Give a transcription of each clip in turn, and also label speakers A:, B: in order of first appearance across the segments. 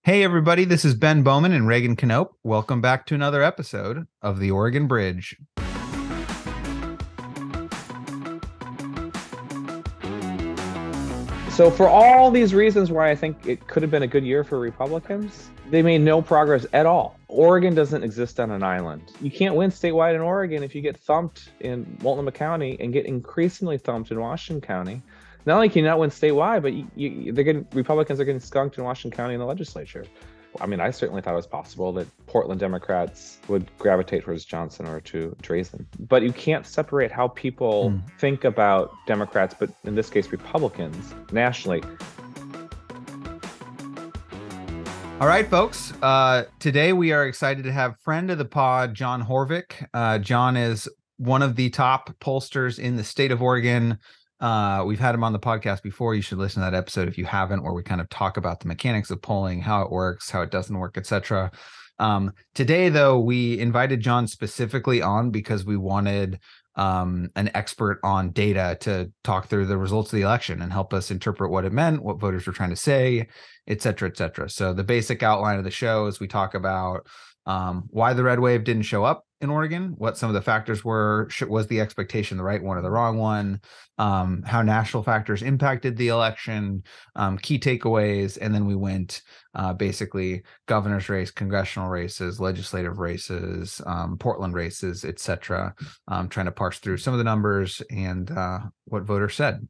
A: Hey, everybody, this is Ben Bowman and Reagan Knope. Welcome back to another episode of The Oregon Bridge.
B: So for all these reasons why I think it could have been a good year for Republicans, they made no progress at all. Oregon doesn't exist on an island. You can't win statewide in Oregon if you get thumped in Multnomah County and get increasingly thumped in Washington County. Not only can you not win statewide, but Republicans are getting skunked in Washington County in the legislature. I mean, I certainly thought it was possible that Portland Democrats would gravitate towards Johnson or to Drazan. But you can't separate how people think about Democrats, but in this case, Republicans, nationally.
A: All right, folks. Today we are excited to have friend of the pod, John Horvick. John is one of the top pollsters in the state of Oregon. We've had him on the podcast before. You should listen to that episode if you haven't, where we kind of talk about the mechanics of polling, how it works, how it doesn't work, etc. Today, though, we invited John specifically on because we wanted an expert on data to talk through the results of the election and help us interpret what it meant, what voters were trying to say, etc., etc. So the basic outline of the show is we talk about why the red wave didn't show up in Oregon, what some of the factors were, was the expectation the right one or the wrong one, how national factors impacted the election, key takeaways, and then we went basically governor's race, congressional races, legislative races, Portland races, etc., trying to parse through some of the numbers and what voters said.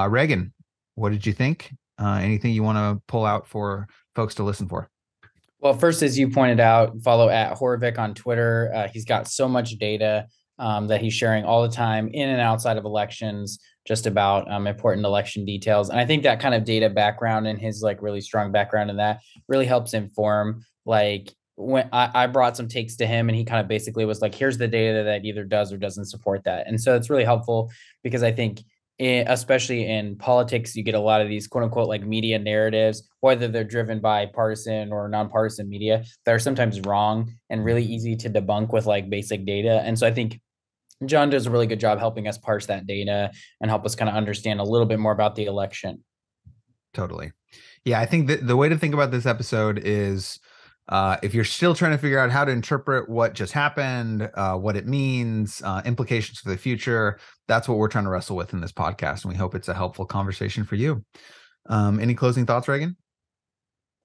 A: Reagan, what did you think? Anything you want to pull out for folks to listen for?
C: Well, first, as you pointed out, follow at Horvick on Twitter. He's got so much data that he's sharing all the time in and outside of elections, just about important election details. And I think that kind of data background and his really strong background in that really helps inform. Like when I brought some takes to him and he kind of basically was like, here's the data that either does or doesn't support that. And so it's really helpful because I think especially in politics, you get a lot of these quote unquote media narratives, whether they're driven by partisan or nonpartisan media, that are sometimes wrong and really easy to debunk with basic data. And so I think John does a really good job helping us parse that data and help us kind of understand a little bit more about the election.
A: Totally. Yeah, I think that the way to think about this episode is if you're still trying to figure out how to interpret what just happened, what it means, implications for the future, that's what we're trying to wrestle with in this podcast. And we hope it's a helpful conversation for you. Any closing thoughts, Reagan?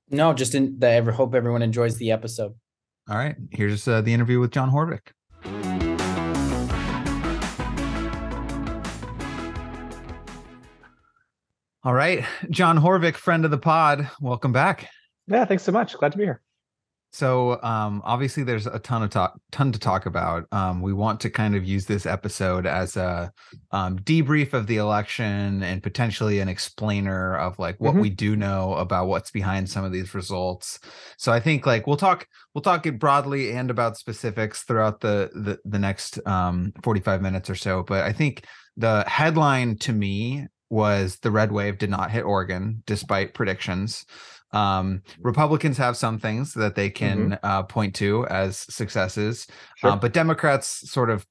C: No, just hope everyone enjoys the episode.
A: All right. Here's the interview with John Horvick. All right. John Horvick, friend of the pod. Welcome back.
B: Yeah, thanks so much. Glad to be here.
A: So obviously there's a ton to talk about. We want to kind of use this episode as a debrief of the election and potentially an explainer of what we do know about what's behind some of these results. So I think we'll talk it broadly and about specifics throughout the next 45 minutes or so. But I think the headline to me was the red wave did not hit Oregon despite predictions. Republicans have some things that they can point to as successes, but Democrats sort of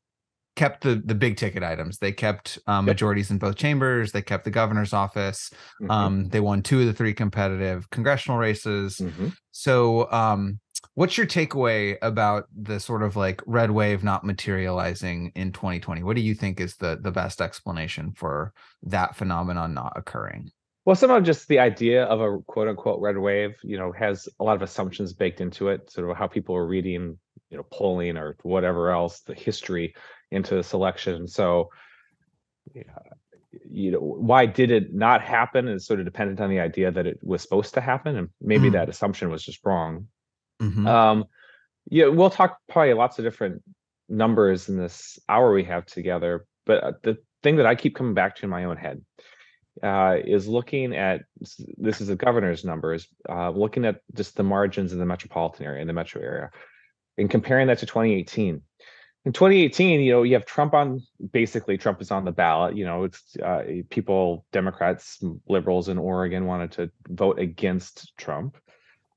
A: kept the big ticket items. They kept majorities in both chambers. They kept the governor's office. They won 2 of the 3 competitive congressional races. So what's your takeaway about the sort of red wave not materializing in 2020? What do you think is the best explanation for that phenomenon not occurring?
B: Well, somehow just the idea of a quote unquote red wave, has a lot of assumptions baked into it, sort of how people are reading, polling or whatever else, the history into this election. So, why did it not happen is sort of dependent on the idea that it was supposed to happen. And maybe that assumption was just wrong. We'll talk probably lots of different numbers in this hour we have together. But the thing that I keep coming back to in my own head is looking at, this is the governor's numbers, looking at just the margins in the metropolitan area, in the metro area, and comparing that to 2018. In 2018, you have Trump is on the ballot. It's people, Democrats, liberals in Oregon wanted to vote against Trump.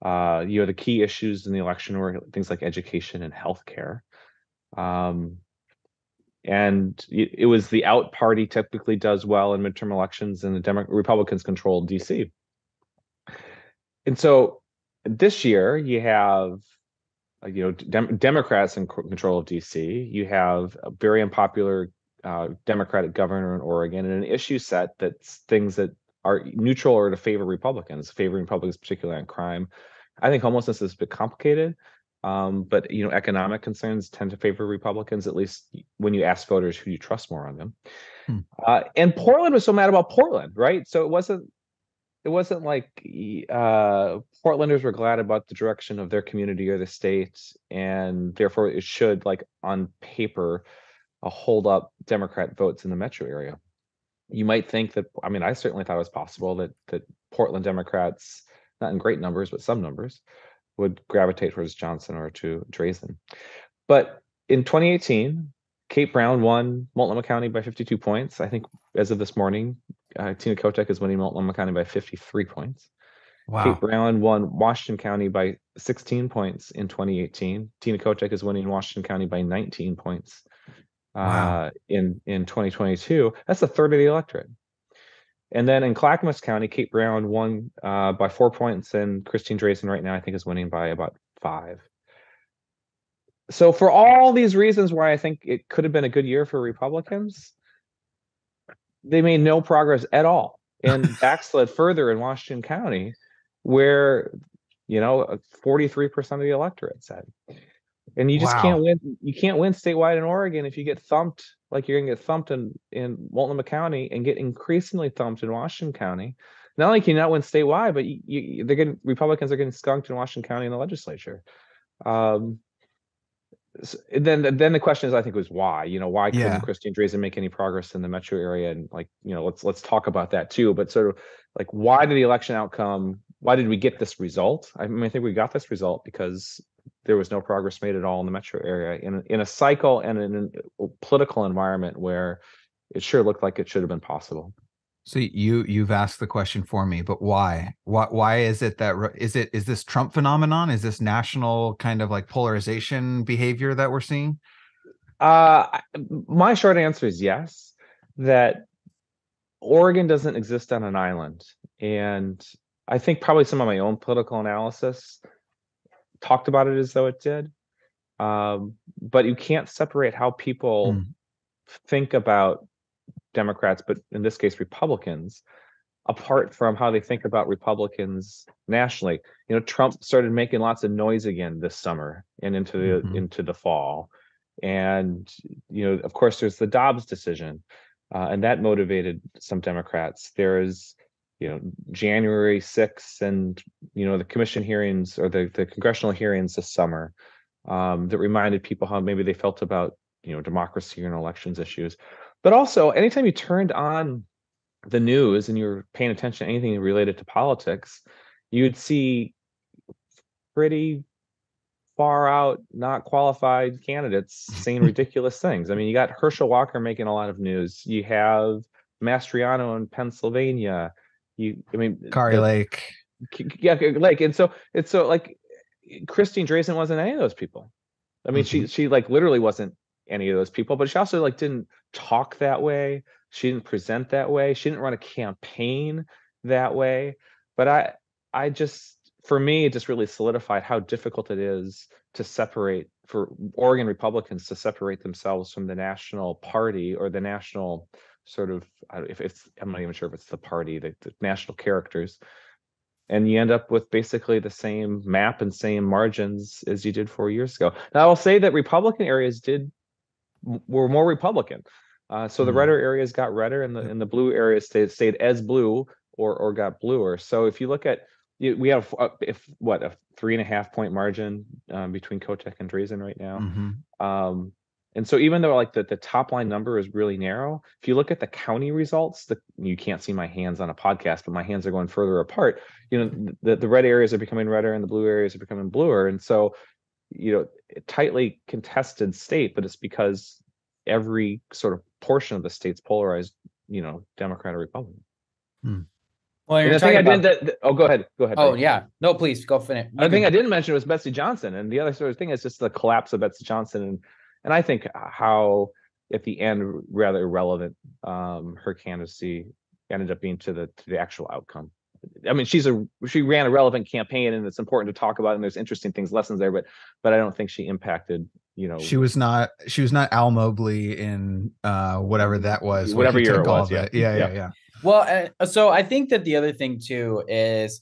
B: The key issues in the election were things like education and healthcare. And it was the out party typically does well in midterm elections, and the Republicans controlled DC. And so This year, you have Democrats in control of DC. You have a very unpopular Democratic governor in Oregon, and an issue set that's things that are neutral or to favor Republicans, favoring Republicans, particularly on crime. I think homelessness is a bit complicated, but economic concerns tend to favor Republicans, at least when you ask voters who you trust more on them. And Portland was so mad about Portland, right? So it wasn't like Portlanders were glad about the direction of their community or the state, and therefore it should, like on paper, hold up Democrat votes in the metro area. You might think that, I mean, I certainly thought it was possible that Portland Democrats, not in great numbers, but some numbers, would gravitate towards Johnson or to Drazan. But in 2018, Kate Brown won Multnomah County by 52 points. I think as of this morning, Tina Kotek is winning Multnomah County by 53 points.
A: Wow.
B: Kate Brown won Washington County by 16 points in 2018. Tina Kotek is winning Washington County by 19 points in 2022. That's a third of the electorate. And then in Clackamas County, Kate Brown won by 4 points, and Christine Drazan right now I think is winning by about 5. So for all these reasons why I think it could have been a good year for Republicans, they made no progress at all and backslid further in Washington County, where 43% of the electorate said. And you just can't win. You can't win statewide in Oregon if you get thumped like you're gonna get thumped in Multnomah County and get increasingly thumped in Washington County. Not only can you not win statewide, but Republicans are getting skunked in Washington County in the legislature. Then the question is, I think, was why? Why couldn't Christine Drazan make any progress in the metro area? And let's talk about that too. But sort of like, why did the election outcome? Why did we get this result? I mean, I think we got this result because there was no progress made at all in the metro area in a cycle and in a political environment where it sure looked like it should have been possible.
A: So you've asked the question for me, but why? Why is it that is this Trump phenomenon? Is this national kind of like polarization behavior that we're seeing?
B: My short answer is yes, that Oregon doesn't exist on an island. And I think probably some of my own political analysis talked about it as though it did. But you can't separate how people think about Democrats, but in this case, Republicans, apart from how they think about Republicans nationally. Trump started making lots of noise again this summer and into the fall. And, of course, there's the Dobbs decision, and that motivated some Democrats. There's, January 6th and, the commission hearings or the congressional hearings this summer that reminded people how maybe they felt about, democracy and elections issues. But also, anytime you turned on the news and you were paying attention to anything related to politics, you'd see pretty far out, not qualified candidates saying ridiculous things. I mean, you got Herschel Walker making a lot of news. You have Mastriano in Pennsylvania.
A: Kari Lake.
B: Yeah, Lake. And so it's like Christine Drazan wasn't any of those people. I mean, she like literally wasn't any of those people, but she also like didn't talk that way. She didn't present that way. She didn't run a campaign that way. But I just, for me, it just really solidified how difficult it is to separate, for Oregon Republicans to separate themselves from the national party or the national sort of, I'm not even sure if it's the party, the national characters. And you end up with basically the same map and same margins as you did 4 years ago. Now, I will say that Republican areas were more Republican. So the redder areas got redder, and the blue areas stayed as blue or got bluer. So if you look at, we have a 3.5 point margin between Kotek and Drazan right now. And so even though like the top line number is really narrow, if you look at the county results, you can't see my hands on a podcast, but my hands are going further apart. The red areas are becoming redder and the blue areas are becoming bluer. And so, tightly contested state, but it's because every sort of portion of the state's polarized, Democrat or Republican.
C: Well,
B: the thing I didn't. Go ahead.
C: Oh, yeah. No, please go finish.
B: The thing I didn't mention was Betsy Johnson, and the other sort of thing is just the collapse of Betsy Johnson, and I think how at the end rather irrelevant her candidacy ended up being to the actual outcome. I mean, she ran a relevant campaign, and it's important to talk about, and there's interesting things, lessons there, but I don't think she impacted,
A: she was not Al Mobley in whatever that was,
B: whatever year it was. Yeah.
C: Well, so I think that the other thing too is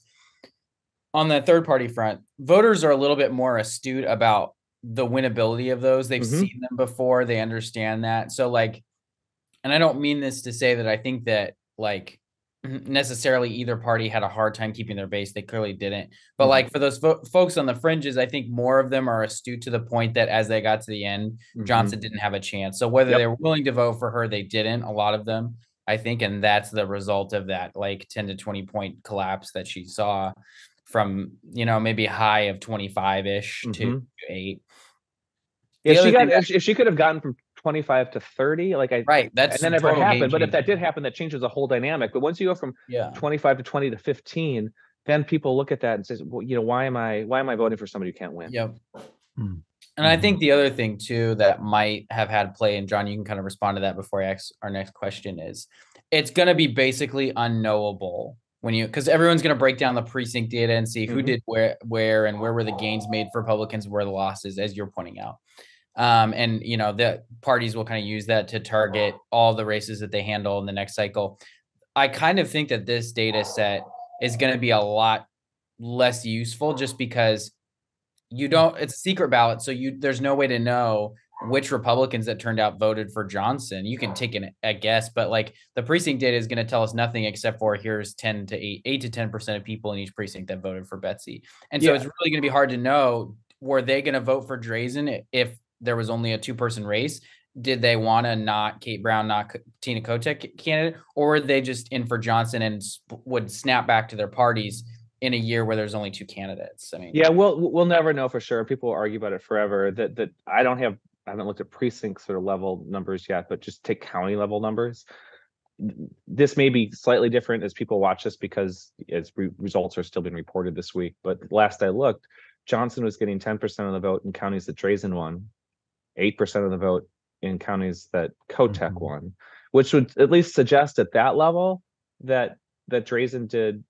C: on the third party front, voters are a little bit more astute about the winnability of those. They've seen them before. They understand that. So like, and I don't mean this to say that I think that like necessarily either party had a hard time keeping their base. They clearly didn't. But like for those folks on the fringes, I think more of them are astute to the point that as they got to the end, Johnson didn't have a chance. So whether they were willing to vote for her, they didn't, a lot of them, I think. And that's the result of that like 10 to 20 point collapse that she saw from, maybe a high of 25-ish to 8.
B: Yeah, if she could have gotten from 25 to 30,
C: right, that's
B: and that never happened. But if that did happen, that changes the whole dynamic. But once you go from 25 to 20 to 15, then people look at that and says, well, why am I voting for somebody who can't win?
C: Yep. And I think the other thing too that might have had play, and John, you can kind of respond to that before I ask our next question, is it's going to be basically unknowable because everyone's going to break down the precinct data and see who did where and where were the gains made for Republicans, where the losses, as you're pointing out. And the parties will kind of use that to target all the races that they handle in the next cycle. I kind of think that this data set is going to be a lot less useful just because it's a secret ballot. So there's no way to know which Republicans that turned out voted for Johnson. You can take a guess, but like the precinct data is going to tell us nothing except for here's 8 to 10% of people in each precinct that voted for Betsy. And so it's really going to be hard to know, were they going to vote for Drazan if there was only a 2-person race? Did they want to not Kate Brown, not Tina Kotek candidate, or were they just in for Johnson and would snap back to their parties in a year where there's only 2 candidates? I mean,
B: yeah, we'll never know for sure. People will argue about it forever. That I haven't looked at precinct sort of level numbers yet, but just take county level numbers. This may be slightly different as people watch this because its results are still being reported this week. But last I looked, Johnson was getting 10% of the vote in counties that Drazan won, 8% of the vote in counties that Kotek won, which would at least suggest at that level that Drazan did,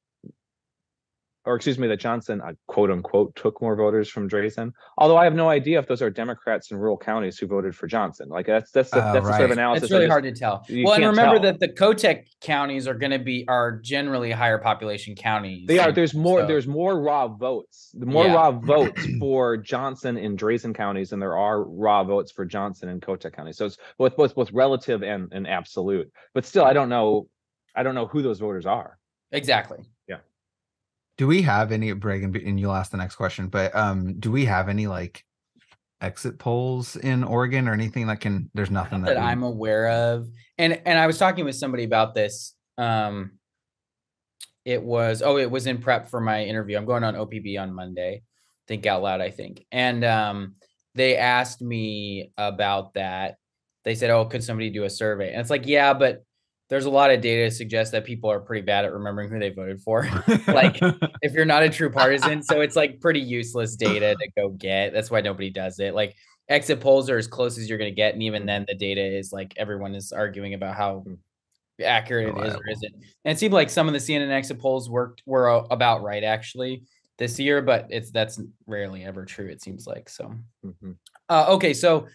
B: or excuse me, that Johnson, quote unquote, took more voters from Drazan. Although I have no idea if those are Democrats in rural counties who voted for Johnson. Like that's the sort of analysis.
C: It's really hard to tell. Well, and remember that the Kotek counties are generally higher population counties.
B: They are. There's more raw votes. The more raw votes for Johnson in Drazan counties than there are raw votes for Johnson in Kotek counties. So it's both relative and absolute. But still, I don't know who those voters are.
C: Exactly.
A: Do we have any, Bregan, and you'll ask the next question, but do we have any like exit polls in Oregon or anything there's nothing
C: that I'm aware of. And I was talking with somebody about this. It was in prep for my interview. I'm going on OPB on Monday, Think Out Loud, I think. And they asked me about that. They said, could somebody do a survey? And it's like, yeah, but there's a lot of data to suggest that people are pretty bad at remembering who they voted for. Like if you're not a true partisan, so it's like pretty useless data to go get. That's why nobody does it. Like exit polls are as close as you're going to get. And even then the data is like, everyone is arguing about how accurate it is or isn't. And it seemed like some of the CNN exit polls were about right actually this year, but that's rarely ever true. It seems like, so. Okay. So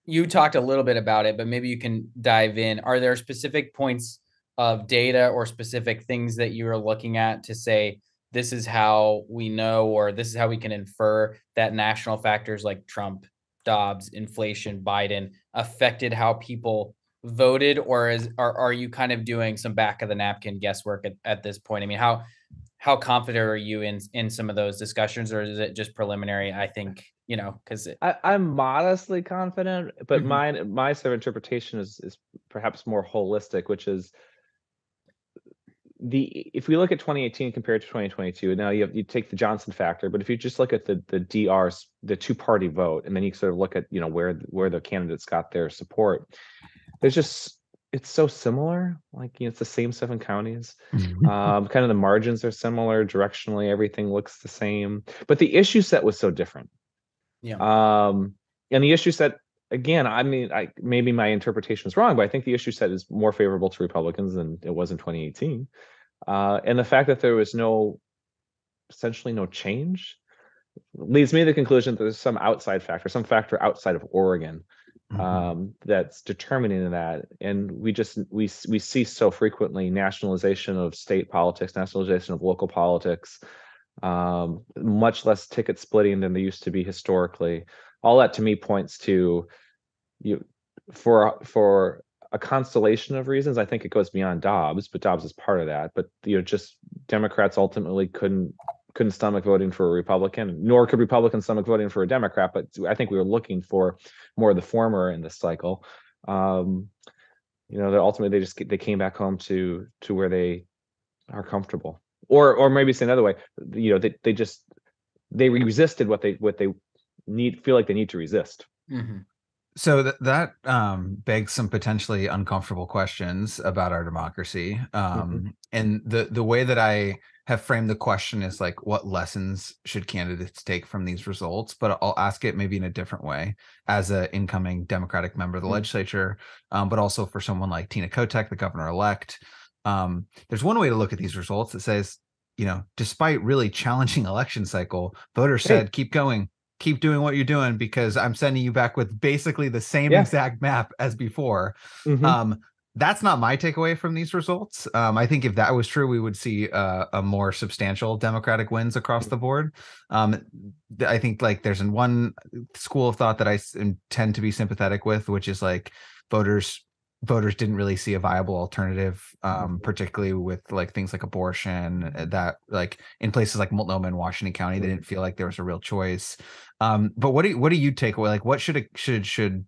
C: you talked a little bit about it, but maybe you can dive in. Are there specific points of data or specific things that you are looking at to say, this is how we know, or this is how we can infer that national factors like Trump, Dobbs, inflation, Biden affected how people voted? Or are you kind of doing some back of the napkin guesswork at this point? I mean, how confident are you in some of those discussions, or is it just preliminary? I think, because
B: I'm modestly confident, but my sort of interpretation is perhaps more holistic, which is if we look at 2018 compared to 2022, now you take the Johnson factor, but if you just look at the DRs, the 2-party vote, and then you sort of look at where the candidates got their support, it's so similar. Like it's the same 7 counties. Kind of the margins are similar directionally. Everything looks the same, but the issue set was so different. And the issue set, again, I mean, maybe my interpretation is wrong, but I think the issue set is more favorable to Republicans than it was in 2018. And the fact that there was essentially no change leads me to the conclusion that there's some outside factor, some factor outside of Oregon that's determining that. And we see so frequently nationalization of state politics, nationalization of local politics, much less ticket splitting than there used to be historically. All that to me points to for a constellation of reasons. I think it goes beyond Dobbs, but Dobbs is part of that. But just Democrats ultimately couldn't stomach voting for a Republican, nor could Republicans stomach voting for a Democrat. But I think we were looking for more of the former in this cycle. That ultimately they came back home to where they are comfortable, or maybe say another way, they resisted what they feel like they need to resist.
C: Mm-hmm.
A: So that begs some potentially uncomfortable questions about our democracy. And the way that I have framed the question is like, what lessons should candidates take from these results? But I'll ask it maybe in a different way as an incoming Democratic member of the legislature, but also for someone like Tina Kotek, the governor-elect. There's one way to look at these results that says, despite really challenging election cycle, voters said, keep going. Keep doing what you're doing because I'm sending you back with basically the same exact map as before. That's not my takeaway from these results. I think if that was true, we would see a more substantial Democratic wins across the board. I think like there's one school of thought that I tend to be sympathetic with, which is like voters didn't really see a viable alternative, particularly with like things like abortion, that like in places like Multnomah and Washington County, they didn't feel like there was a real choice. But what do you take away? Like what should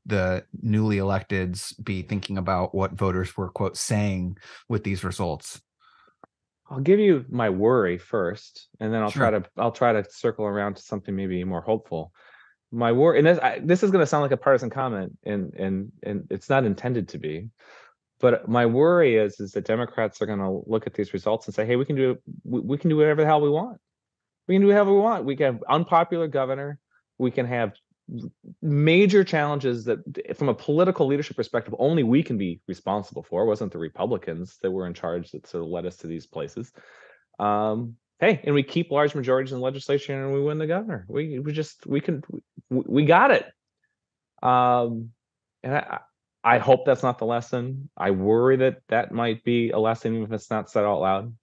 A: the newly electeds be thinking about what voters were, quote, saying with these results?
B: I'll give you my worry first, and then I'll try to circle around to something maybe more hopeful. My worry, and this is going to sound like a partisan comment, and it's not intended to be, but my worry is that Democrats are going to look at these results and say, "Hey, we can do whatever the hell we want. We can do whatever we want. We can have unpopular governor. We can have major challenges that, from a political leadership perspective, only we can be responsible for. It wasn't the Republicans that were in charge that sort of led us to these places." Hey, and we keep large majorities in the legislature and we win the governor. We got it. And I hope that's not the lesson. I worry that might be a lesson, even if it's not said out loud.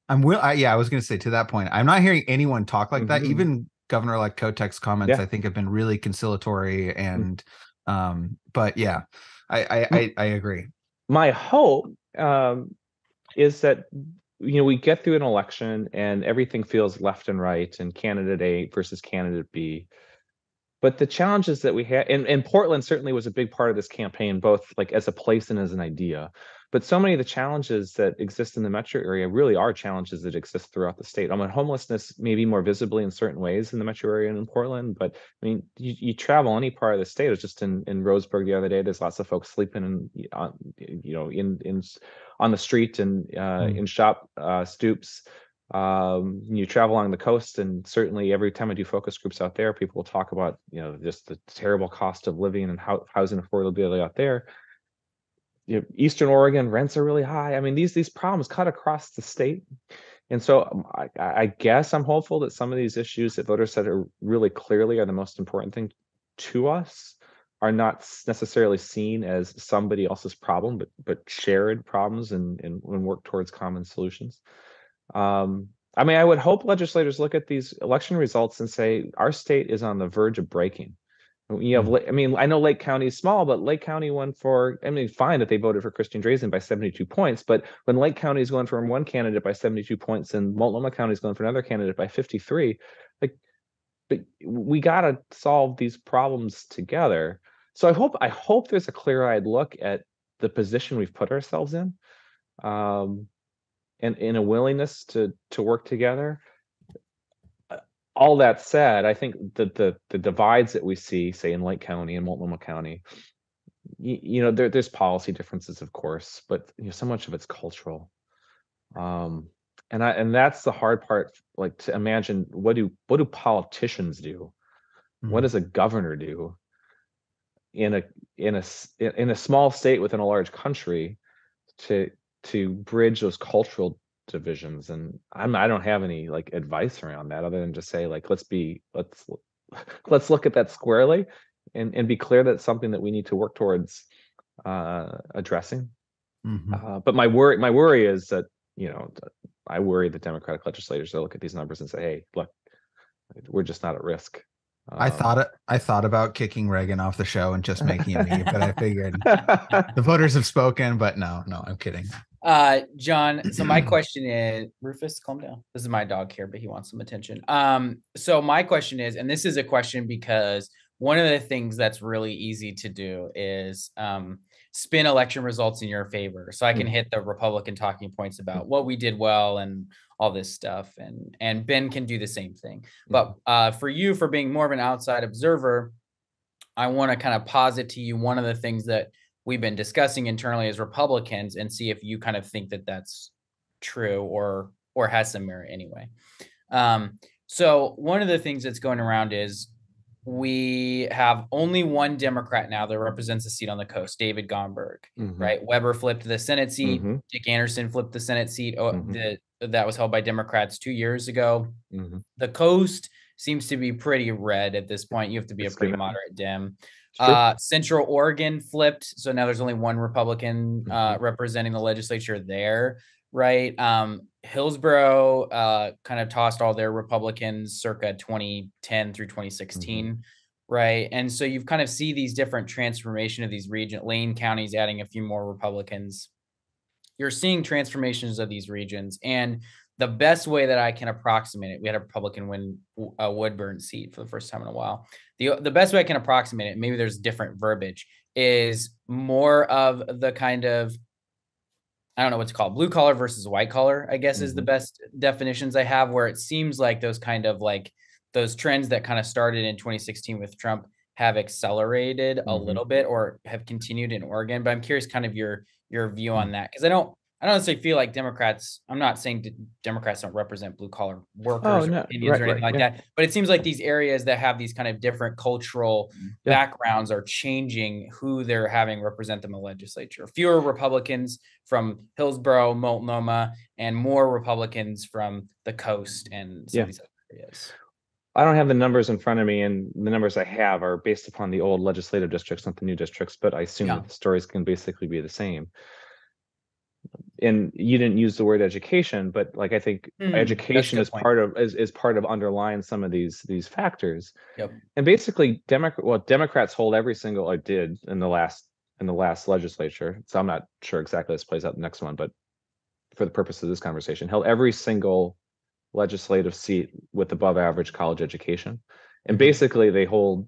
A: I was going to say, to that point, I'm not hearing anyone talk like that. Even Governor-elect Kotek's comments, I think, have been really conciliatory. And, but yeah, I agree.
B: My hope is that we get through an election and everything feels left and right and candidate A versus candidate B. But the challenges that we had, and Portland certainly was a big part of this campaign, both like as a place and as an idea. But so many of the challenges that exist in the metro area really are challenges that exist throughout the state. Homelessness maybe more visibly in certain ways in the metro area and in Portland, but I mean, you travel any part of the state. I was just in Roseburg the other day. There's lots of folks sleeping on the street and in shop stoops. You travel along the coast, and certainly every time I do focus groups out there, people will talk about just the terrible cost of living and housing affordability out there. Eastern Oregon rents are really high. I mean, these problems cut across the state, and so I guess I'm hopeful that some of these issues that voters said are really clearly are the most important thing to us are not necessarily seen as somebody else's problem, but shared problems and work towards common solutions. I mean, I would hope legislators look at these election results and say our state is on the verge of breaking. I know Lake County is small, but Lake County won for, fine that they voted for Christine Drazan by 72 points, but when Lake County is going for one candidate by 72 points and Multnomah County is going for another candidate by 53, but we got to solve these problems together. So I hope there's a clear-eyed look at the position we've put ourselves in, and in a willingness to work together. All that said, I think that the divides that we see, say in Lake County and Multnomah County, there's policy differences, of course, but so much of it's cultural, and that's the hard part. Like, to imagine what do politicians do? What does a governor do in a small state within a large country to bridge those cultural divisions, and I don't have any like advice around that other than just say like let's look at that squarely and be clear that it's something that we need to work towards addressing. But my worry is that, I worry that Democratic legislators will look at these numbers and say, hey, look, we're just not at risk.
A: I thought about kicking Reagan off the show and just making him leave, but I figured the voters have spoken. But no, I'm kidding.
C: John, so my question is, Rufus, calm down. This is my dog here, but he wants some attention. So my question is, and this is a question because one of the things that's really easy to do is spin election results in your favor. So I can hit the Republican talking points about what we did well and all this stuff. And Ben can do the same thing. But for you, for being more of an outside observer, I want to kind of posit to you one of the things that we've been discussing internally as Republicans and see if you kind of think that that's true or has some merit anyway. So one of the things that's going around is we have only one Democrat now that represents a seat on the coast, David Gomberg, right? Weber flipped the Senate seat. Dick Anderson flipped the Senate seat that was held by Democrats 2 years ago. The coast seems to be pretty red at this point. You have to be a pretty moderate Dem. Central Oregon flipped. So now there's only one Republican representing the legislature there, right? Hillsborough kind of tossed all their Republicans circa 2010 through 2016, right? And so you've kind of see these different transformation of these regions. Lane County's adding a few more Republicans. You're seeing transformations of these regions. And the best way that I can approximate it, we had a Republican win a Woodburn seat for the first time in a while. The best way I can approximate it, maybe there's different verbiage, is more of the kind of, I don't know what's called, blue collar versus white collar, I guess is the best definitions I have, where it seems like those kind of like those trends that kind of started in 2016 with Trump have accelerated a little bit or have continued in Oregon. But I'm curious kind of your view on that, because I don't necessarily feel like Democrats, I'm not saying Democrats don't represent blue collar workers or opinions or anything like that, but it seems like these areas that have these kind of different cultural backgrounds are changing who they're having represent them in the legislature. Fewer Republicans from Hillsborough, Multnomah, and more Republicans from the coast and some of these other areas.
B: I don't have the numbers in front of me, and the numbers I have are based upon the old legislative districts, not the new districts, but I assume that the stories can basically be the same. And you didn't use the word education, but like I think education is part of underlying some of these factors. And basically, Democrats hold every single, or did in the last legislature. So I'm not sure exactly how this plays out the next one, but for the purpose of this conversation, held every single legislative seat with above average college education. And basically, they hold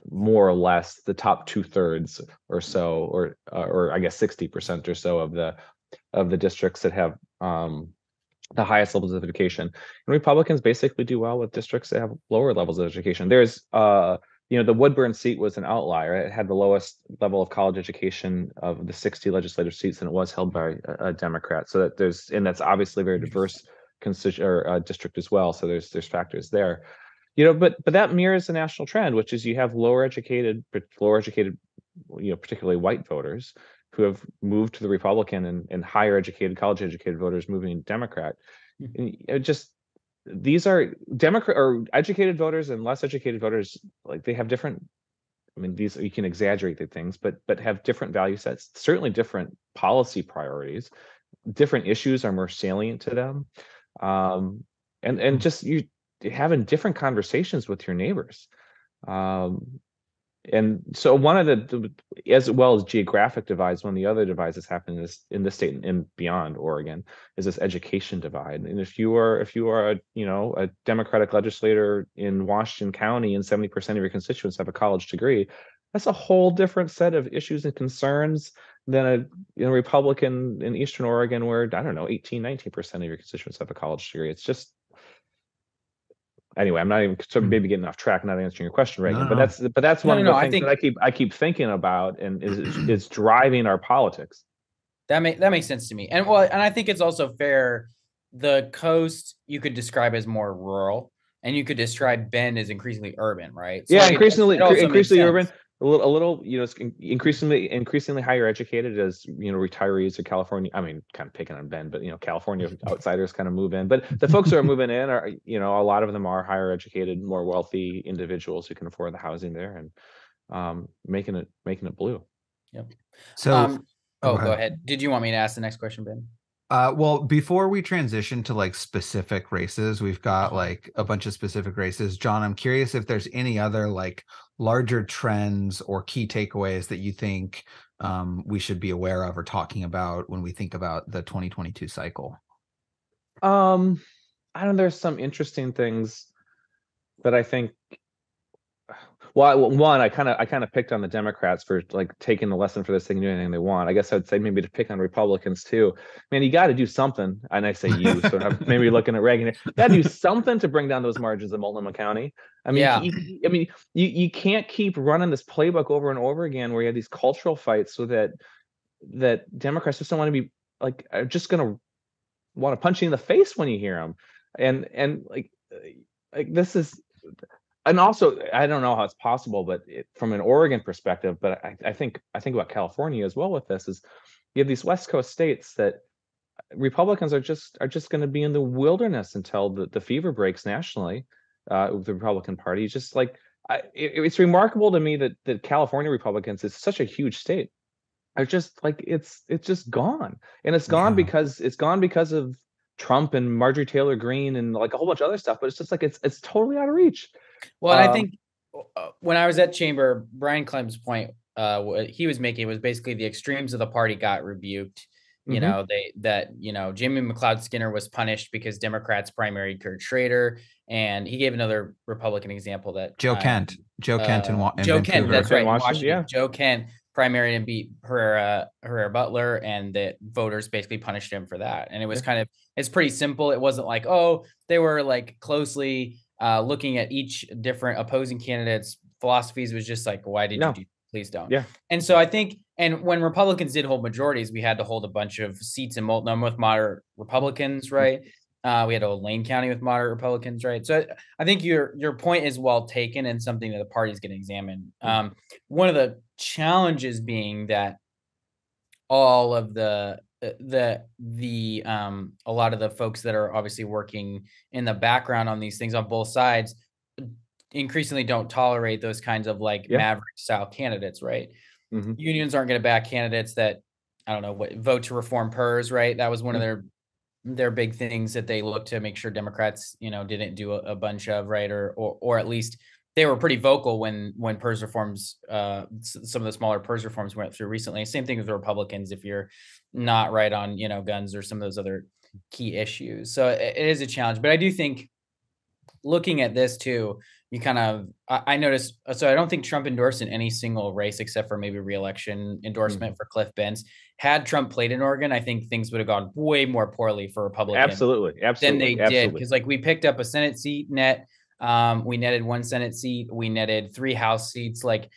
B: more or less the top 2/3 or so, or I guess 60% or so of the districts that have the highest levels of education. And Republicans basically do well with districts that have lower levels of education. There's the Woodburn seat was an outlier. It had the lowest level of college education of the 60 legislative seats, and it was held by a Democrat. So that's obviously a very diverse district as well. So there's factors there. But that mirrors the national trend, which is you have lower educated, particularly white voters who have moved to the Republican, and higher educated, college educated voters moving to Democrat. And these are Democrat or educated voters and less educated voters, like they have different. I mean, these you can exaggerate the things, but have different value sets, certainly different policy priorities, different issues are more salient to them, and just you. Having different conversations with your neighbors. And so one of the, as well as geographic divides, one of the other divides that's happening in this state and beyond Oregon is this education divide. And if you are a Democratic legislator in Washington County and 70% of your constituents have a college degree, that's a whole different set of issues and concerns than a Republican in Eastern Oregon where, 18-19% of your constituents have a college degree. It's just, anyway, I'm not even maybe getting off track, not answering your question, Reagan. But that's one of the things that I keep thinking about, and is driving our politics.
C: That makes sense to me, and I think it's also fair. The coast you could describe as more rural, and you could describe Bend as increasingly urban, right? So
B: increasingly urban. a little, it's increasingly higher educated as, retirees of California. I mean, kind of picking on Ben, but California outsiders kind of move in. But the folks who are moving in are, a lot of them are higher educated, more wealthy individuals who can afford the housing there, and making it blue.
C: Yep.
A: So,
C: go ahead. Did you want me to ask the next question, Ben?
A: Well, before we transition to like specific races, we've got like a bunch of specific races. John, I'm curious if there's any other like larger trends or key takeaways that you think we should be aware of or talking about when we think about the 2022 cycle.
B: I don't know. There's some interesting things that I think. Well, one, I kind of picked on the Democrats for like taking the lesson for this thing, doing anything they want. I guess I'd say maybe to pick on Republicans too. Man, you got to do something. And I say you, so I'm maybe looking at Reagan. You got to do something to bring down those margins in Multnomah County. I mean, you can't keep running this playbook over and over again where you have these cultural fights, so that Democrats just don't want to be like, are just going to want to punch you in the face when you hear them, and like this is. And also, I don't know how it's possible, but from an Oregon perspective, but I think about California as well with this, is you have these West Coast states that Republicans are just going to be in the wilderness until the fever breaks nationally with the Republican Party. It's just like it's remarkable to me that California Republicans is such a huge state. Are just like it's just gone, and it's gone because of Trump and Marjorie Taylor Greene and like a whole bunch of other stuff. But it's just like it's totally out of reach.
C: Well, and I think when I was at Chamber, Brian Clem's point what he was making was basically the extremes of the party got rebuked. You know, Jimmy McLeod-Skinner was punished because Democrats primaried Kurt Schrader, and he gave another Republican example that
A: Joe Kent in
C: Joe Kent, that's right,
B: Washington. Yeah.
C: Joe Kent primaried and beat Herrera Butler, and the voters basically punished him for that. And it was it's pretty simple. It wasn't like, oh, they were like closely looking at each different opposing candidates' philosophies. Was just like, why did you do? Please don't.
B: Yeah.
C: And so I think, and when Republicans did hold majorities, we had to hold a bunch of seats in Multnomah with moderate Republicans, right? We had to hold Lane County with moderate Republicans, right? So I think your point is well taken, and something that the party's going to examine. One of the challenges being that all of a lot of the folks that are obviously working in the background on these things on both sides increasingly don't tolerate those kinds of like maverick style candidates, right? Unions aren't going to back candidates that, I don't know, vote to reform PERS, right? That was one of their big things that they looked to make sure Democrats, didn't do a bunch of, right? Or at least they were pretty vocal when PERS reforms, some of the smaller PERS reforms went through recently. Same thing with the Republicans, if you're not right on, guns or some of those other key issues. So it is a challenge, but I do think looking at this too, you kind of, I noticed, so I don't think Trump endorsed in any single race except for maybe re-election endorsement for Cliff Benz. Had Trump played in Oregon, I think things would have gone way more poorly for Republicans.
B: Absolutely.
C: Than they did. Because like we picked up a Senate seat net. We netted one Senate seat. We netted 3 House seats. Like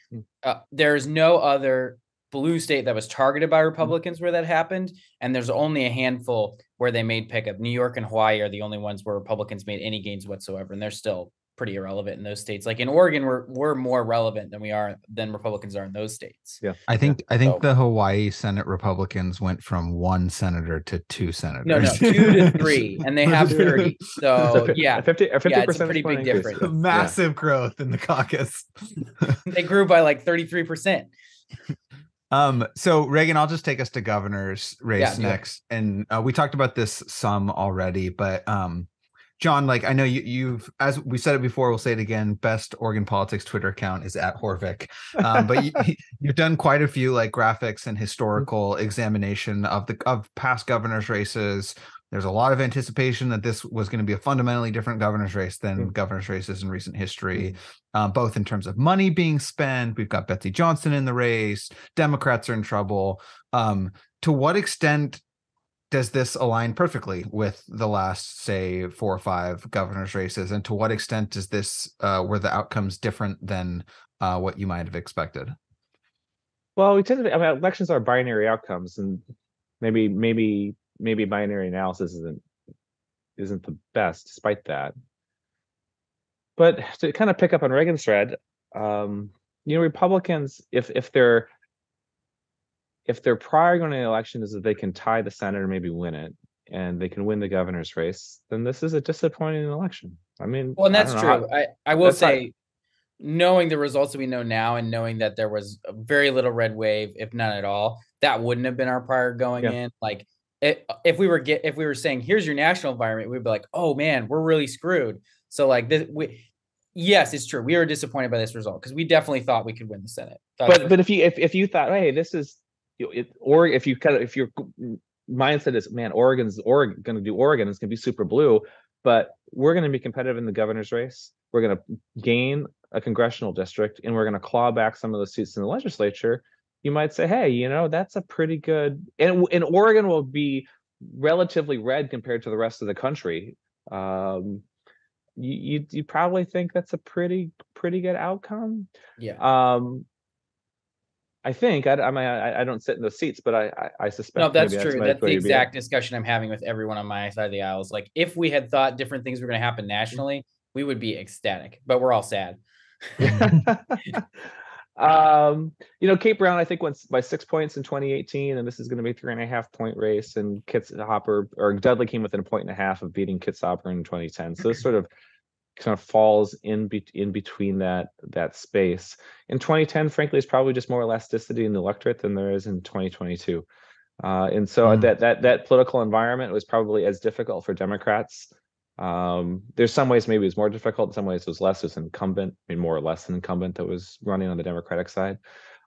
C: there's no other blue state that was targeted by Republicans where that happened. And there's only a handful where they made pickup. New York and Hawaii are the only ones where Republicans made any gains whatsoever. And they're still pretty irrelevant in those states. Like in Oregon, we're more relevant than Republicans are in those states.
A: Yeah. I think the Hawaii Senate Republicans went from 1 senator to 2 senators.
C: No, 2 to 3, and they have 30. So yeah,
B: 50%
C: it's a pretty big difference.
A: Massive growth in the caucus.
C: They grew by like 33%.
A: So Reagan, I'll just take us to governor's race next. And we talked about this some already, but John, like I know you've, as we said it before, we'll say it again, best Oregon politics Twitter account is @Horvick. But you've done quite a few like graphics and historical examination of past governor's races. There's a lot of anticipation that this was going to be a fundamentally different governor's race than governor's races in recent history, both in terms of money being spent. We've got Betsy Johnson in the race. Democrats are in trouble. To what extent does this align perfectly with the last, say, 4 or 5 governor's races? And to what extent is this were the outcomes different than what you might have expected?
B: Well, we tend to, elections are binary outcomes, and maybe binary analysis isn't the best despite that. But to kind of pick up on Reagan's thread, Republicans, if their prior going to the election is that they can tie the Senate or maybe win it, and they can win the governor's race, then this is a disappointing election. I mean,
C: Well, and
B: I
C: that's
B: don't know
C: true. I will say, knowing the results that we know now and knowing that there was very little red wave, if none at all, that wouldn't have been our prior going in. Like if we were saying, here's your national environment, we'd be like, oh man, we're really screwed. So like this, yes, it's true. We were disappointed by this result because we definitely thought we could win the Senate.
B: But if you thought, hey, this is or if your mindset is, man, Oregon's going to do Oregon, it's going to be super blue, but we're going to be competitive in the governor's race. We're going to gain a congressional district, and we're going to claw back some of the seats in the legislature. You might say, hey, that's a pretty good, and Oregon will be relatively red compared to the rest of the country. You probably think that's a pretty good outcome.
C: Yeah.
B: I think I don't sit in those seats, but I suspect.
C: No, that's true. That's the exact discussion I'm having with everyone on my side of the aisle. Is like, if we had thought different things were going to happen nationally, we would be ecstatic, but we're all sad.
B: Kate Brown, I think, went by 6 points in 2018, and this is going to be a 3.5 point race. And Dudley came within 1.5 of beating Kit Hopper in 2010. So this sort of falls in between that space. In 2010, frankly, is probably just more elasticity in the electorate than there is in 2022. And so that political environment was probably as difficult for Democrats. There's some ways maybe it was more difficult, in some ways it was less. It was incumbent, more or less an incumbent that was running on the Democratic side.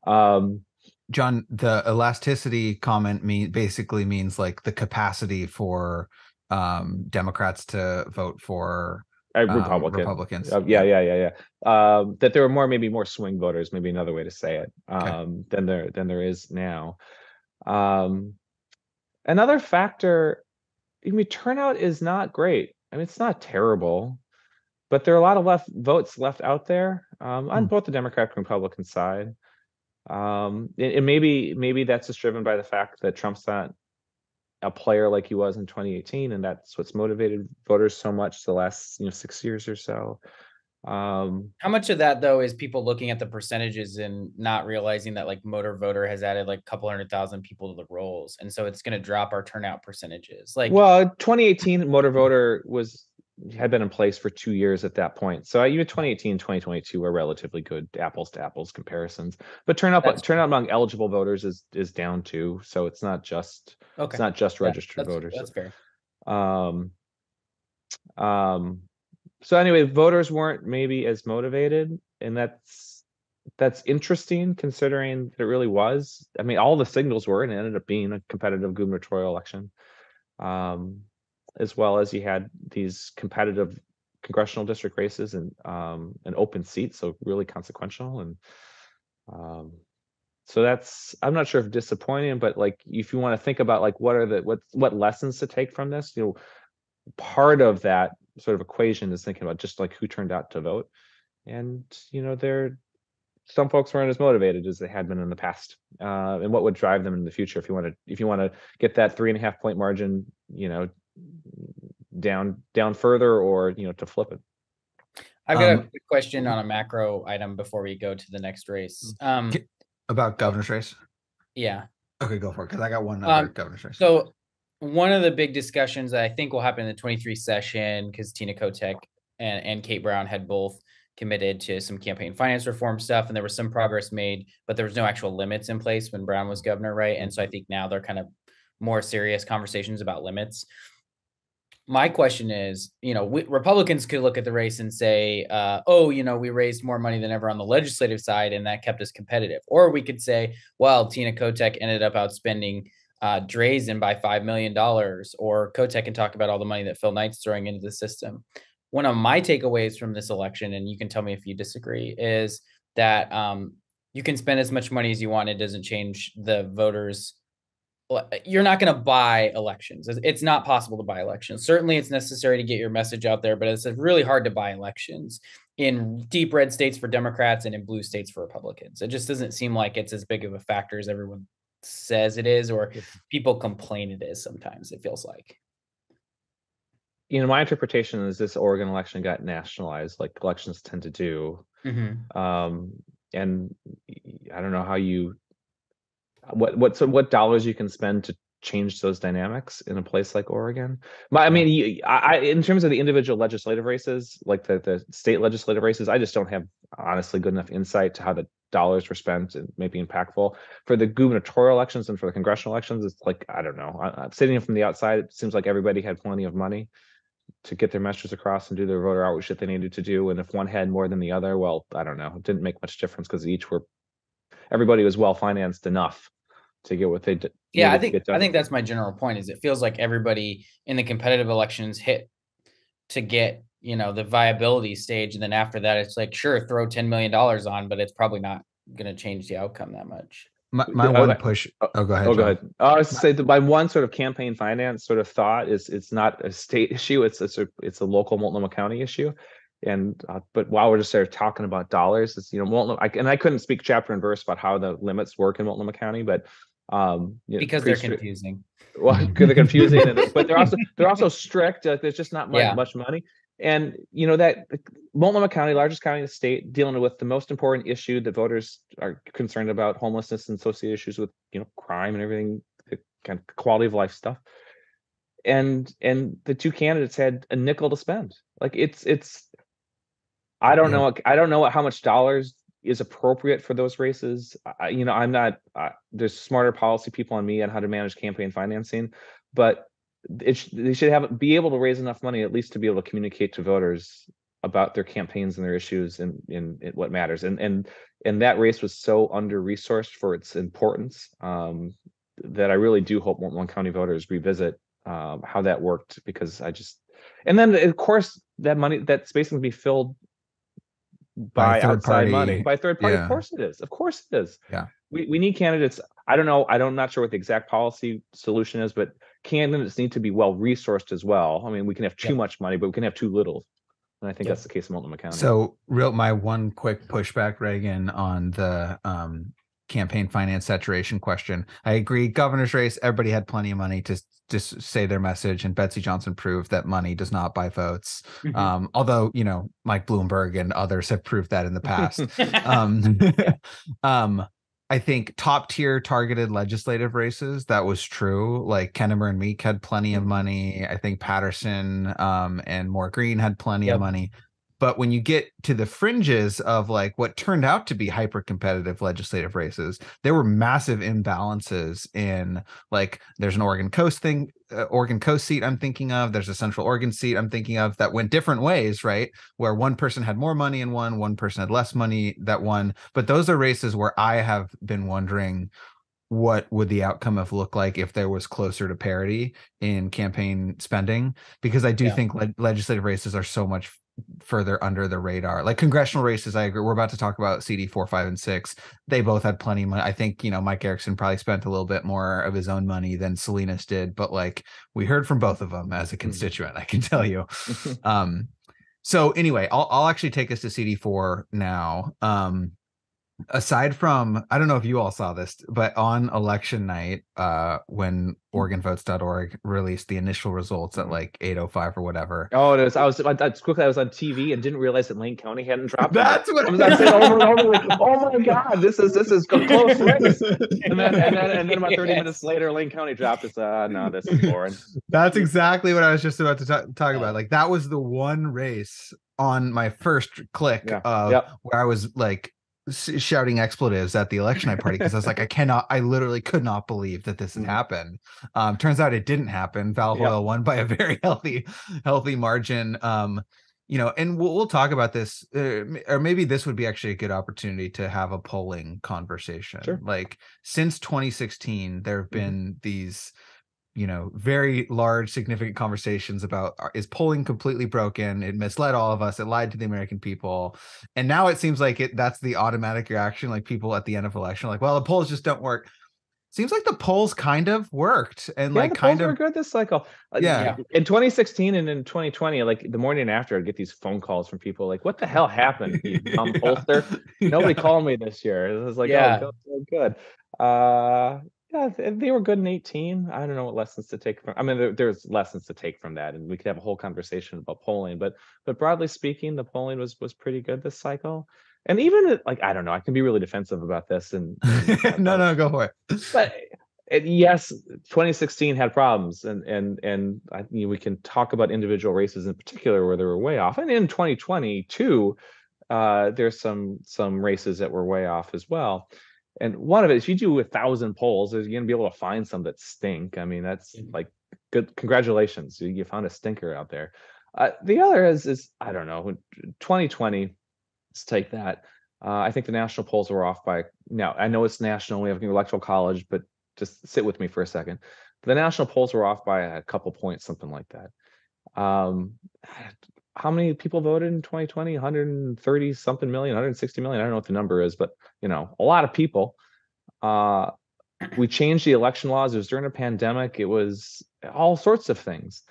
A: John, the elasticity comment basically means like the capacity for Democrats to vote for Republicans.
B: Yeah. That there were maybe more swing voters, maybe another way to say it, than there is now. Another factor, turnout is not great. I mean, it's not terrible, but there are a lot of votes left out there on both the Democratic and Republican side. And maybe that's just driven by the fact that Trump's not a player like he was in 2018, and that's what's motivated voters so much the last 6 years or so.
C: How much of that though is people looking at the percentages and not realizing that like motor voter has added like a couple 100,000 people to the rolls, and so it's going to drop our turnout percentages? Like, well,
B: 2018 motor voter had been in place for 2 years at that point, so even 2018 2022 are relatively good apples to apples comparisons, but turnout among eligible voters is down too, so it's not just registered voters.
C: That's fair.
B: So anyway, voters weren't maybe as motivated, and that's interesting considering that it really was. I mean, all the signals were, and it ended up being a competitive gubernatorial election, as well as you had these competitive congressional district races and an open seat, so really consequential. And so I'm not sure if disappointing, but like if you want to think about like what lessons to take from this, part of that sort of equation is thinking about just like who turned out to vote, and some folks weren't as motivated as they had been in the past, and what would drive them in the future if you want to get that 3.5 point margin down further, or to flip it.
C: I've got a quick question on a macro item before we go to the next race.
A: About governor's race.
C: Yeah.
A: Okay, go for it, because I got one other governor's race.
C: So one of the big discussions that I think will happen in the 23 session, because Tina Kotek and Kate Brown had both committed to some campaign finance reform stuff, and there was some progress made, but there was no actual limits in place when Brown was governor, right? And so I think now they're kind of more serious conversations about limits. My question is, Republicans could look at the race and say, we raised more money than ever on the legislative side, and that kept us competitive. Or we could say, well, Tina Kotek ended up outspending Drazan by $5 million, or Kotek can talk about all the money that Phil Knight's throwing into the system. One of my takeaways from this election, and you can tell me if you disagree, is that you can spend as much money as you want. It doesn't change the voters. You're not going to buy elections. It's not possible to buy elections. Certainly it's necessary to get your message out there, but it's really hard to buy elections in deep red states for Democrats and in blue states for Republicans. It just doesn't seem like it's as big of a factor as everyone says it is, or people complain it is. Sometimes it feels like.
B: My interpretation is this Oregon election got nationalized, like elections tend to do.
C: Mm-hmm.
B: and I don't know how you what dollars you can spend to change those dynamics in a place like Oregon. I mean, in terms of the individual legislative races, like the state legislative races, I just don't have honestly good enough insight to how the dollars were spent and maybe impactful. For the gubernatorial elections and for the congressional elections, it's like, I don't know. I'm sitting from the outside, it seems like everybody had plenty of money to get their messages across and do their voter outreach that they needed to do. And if one had more than the other, well, I don't know. It didn't make much difference because everybody was well financed enough to get what they did.
C: Yeah, I think that's my general point. Is it feels like everybody in the competitive elections hit to get, the viability stage, and then after that, it's like, sure, throw $10 million on, but it's probably not going to change the outcome that much.
A: My one push. Oh, go ahead.
B: Oh, go ahead. I was to say that my one sort of campaign finance sort of thought is it's not a state issue. It's a local Multnomah County issue. And but while we're just sort of talking about dollars, it's I couldn't speak chapter and verse about how the limits work in Multnomah County, but
C: because they're confusing.
B: Well, because they're confusing, but they're also strict. There's just not much money, and that Multnomah County, largest county in the state, dealing with the most important issue that voters are concerned about, homelessness and associated issues with crime and everything, the kind of quality of life stuff. And the two candidates had a nickel to spend. Like it's I don't know how much dollars is appropriate for those races. I'm not. There's smarter policy people on me on how to manage campaign financing, but they should be able to raise enough money at least to be able to communicate to voters about their campaigns and their issues and what matters. And that race was so under-resourced for its importance that I really do hope one county voters revisit how that worked, because and then of course that space can be filled by outside money, by third party.
A: Yeah.
B: Of course it is.
A: Yeah.
B: We need candidates. I don't know. I'm not sure what the exact policy solution is, but candidates need to be well resourced as well. I mean, we can have too much money, but we can have too little. And I think that's the case in Multnomah County.
A: So my one quick pushback, Reagan, on the campaign finance saturation question. I agree. Governor's race, everybody had plenty of money to just say their message, and Betsy Johnson proved that money does not buy votes.
C: Mm-hmm.
A: Although, Mike Bloomberg and others have proved that in the past. I think top tier targeted legislative races, that was true. Like Kennemer and Meek had plenty of money. I think Patterson and Moore Green had plenty of money. But when you get to the fringes of like what turned out to be hyper competitive legislative races, there were massive imbalances in, like, there's an Oregon Coast seat I'm thinking of. There's a Central Oregon seat I'm thinking of that went different ways, right? Where one person had more money and one person had less money that won. But those are races where I have been wondering, what would the outcome have looked like if there was closer to parity in campaign spending? Because I do think legislative races are so much further under the radar. Like congressional races, I agree. We're about to talk about CD 4, 5, and 6. They both had plenty of money. I think, Mike Erickson probably spent a little bit more of his own money than Salinas did, but like we heard from both of them as a constituent, I can tell you. So anyway, I'll actually take us to CD 4 now. Aside from, I don't know if you all saw this, but on election night, when OregonVotes.org released the initial results at like 8:05 or whatever.
B: Oh, it was. I was on TV and didn't realize that Lane County hadn't dropped.
A: That's what
B: I was saying over and over. Like, oh my God, this is a close race. And then about 30 minutes later, Lane County dropped. It's no, this is boring.
A: That's exactly what I was just about to talk about. Like that was the one race on my first click of where I was like shouting expletives at the election night party, because I was like, I literally could not believe that this had happened. Turns out it didn't happen. Val Hoyle won by a very healthy margin. And we'll talk about this, or maybe this would be actually a good opportunity to have a polling conversation.
B: Sure.
A: Like since 2016, there have been these very large, significant conversations about, is polling completely broken? It misled all of us. It lied to the American people. And now it seems like that's the automatic reaction. Like people at the end of election, like, well, the polls just don't work. Seems like the polls kind of worked, and like kind of
B: were good this cycle.
A: Yeah.
B: In 2016 and in 2020, like the morning after, I'd get these phone calls from people like, "What the hell happened, you pollster? Nobody called me this year." It was like, oh, good. Yeah, they were good in 18. I don't know what lessons to take from. I mean, there's lessons to take from that, and we could have a whole conversation about polling. But broadly speaking, the polling was pretty good this cycle. And even like I don't know, I can be really defensive about this, and
A: No, go for it.
B: but yes, 2016 had problems, and we can talk about individual races in particular where they were way off. And in 2022, there's some races that were way off as well. And one of it is, if you do 1,000 polls, you're going to be able to find some that stink. I mean, that's like good. Congratulations, you found a stinker out there. The other is I don't know, 2020. Let's take that. I think the national polls were off by, now I know it's national, we have an electoral college, but just sit with me for a second. The national polls were off by a couple points, something like that. How many people voted in 2020? 130 something million, 160 million. I don't know what the number is, but a lot of people. We changed the election laws. It was during a pandemic. It was all sorts of things.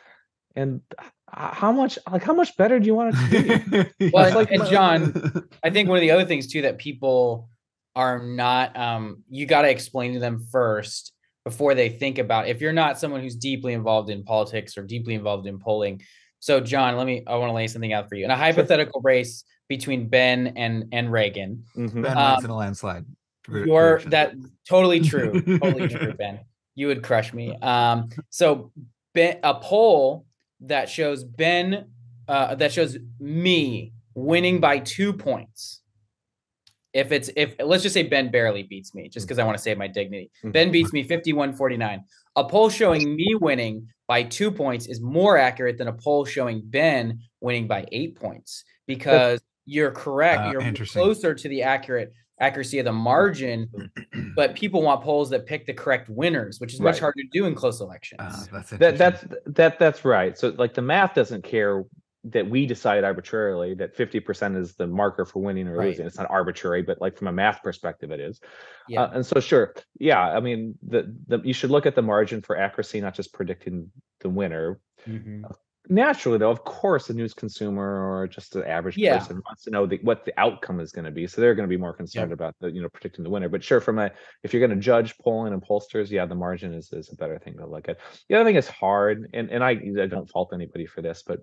B: And how much better do you want it to
C: be? Well, and John, I think one of the other things too that people are not, you got to explain to them first before they think about, if you're not someone who's deeply involved in politics or deeply involved in polling. So John, I want to lay something out for you. In a hypothetical race between Ben and Reagan,
A: Ben wins in a landslide.
C: That totally true. Totally true, Ben. You would crush me. So Ben, a poll that shows that shows me winning by 2 points. If let's just say Ben barely beats me, just because I want to save my dignity. Ben beats me 51-49. A poll showing me winning by 2 points is more accurate than a poll showing Ben winning by 8 points, because you're correct. You're closer to the accuracy of the margin, but people want polls that pick the correct winners, which is much harder to do in close elections.
B: That's right. So like the math doesn't care that we decide arbitrarily that 50% is the marker for winning or losing. It's not arbitrary, but like from a math perspective, it is. Yeah. And so sure. Yeah. I mean, you should look at the margin for accuracy, not just predicting the winner. Naturally, though, of course, a news consumer or just an average person wants to know what the outcome is going to be. So they're going to be more concerned about predicting the winner. But sure, if you're going to judge polling and pollsters, the margin is a better thing to look at. The other thing is hard, and I don't fault anybody for this, but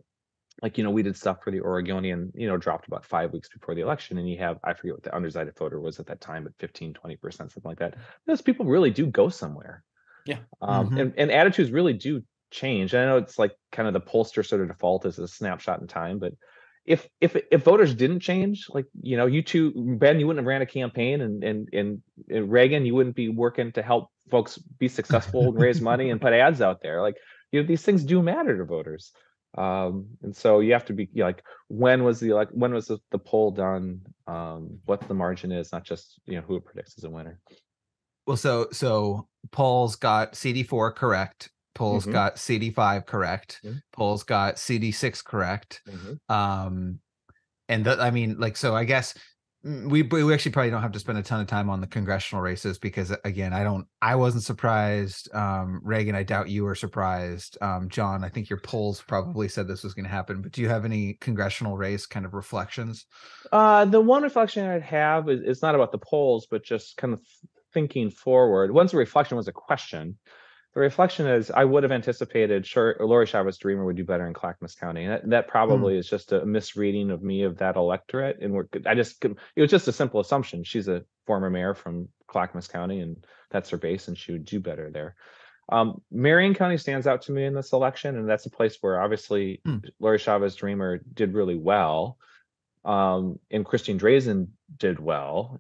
B: like, we did stuff for the Oregonian, dropped about 5 weeks before the election. And you have, I forget what the undecided voter was at that time, but 15-20%, something like that. Those people really do go somewhere. Yeah. And attitudes really do change. I know it's like kind of the pollster sort of default is a snapshot in time, but if voters didn't change, like, you two, Ben, you wouldn't have ran a campaign, and Reagan, you wouldn't be working to help folks be successful and raise money and put ads out there. Like, these things do matter to voters. And so you have to be like, when was the poll done? What the margin is, not just who it predicts as a winner.
A: Well, so polls got CD4 correct. Polls got CD5 correct. Polls got CD6 correct. And I mean, like, so I guess we actually probably don't have to spend a ton of time on the congressional races, because again, I wasn't surprised. Reagan, I doubt you were surprised. John, I think your polls probably said this was going to happen, but do you have any congressional race kind of reflections?
B: The one reflection I'd have is not about the polls, but just kind of thinking forward. Once the reflection was a question. The reflection is, I would have anticipated, Lori Chavez-DeRemer would do better in Clackamas County. And that probably is just a misreading of me of that electorate. And it was just a simple assumption. She's a former mayor from Clackamas County, and that's her base, and she would do better there. Marion County stands out to me in this election, and that's a place where obviously Lori Chavez-DeRemer did really well. And Christine Drazan did well.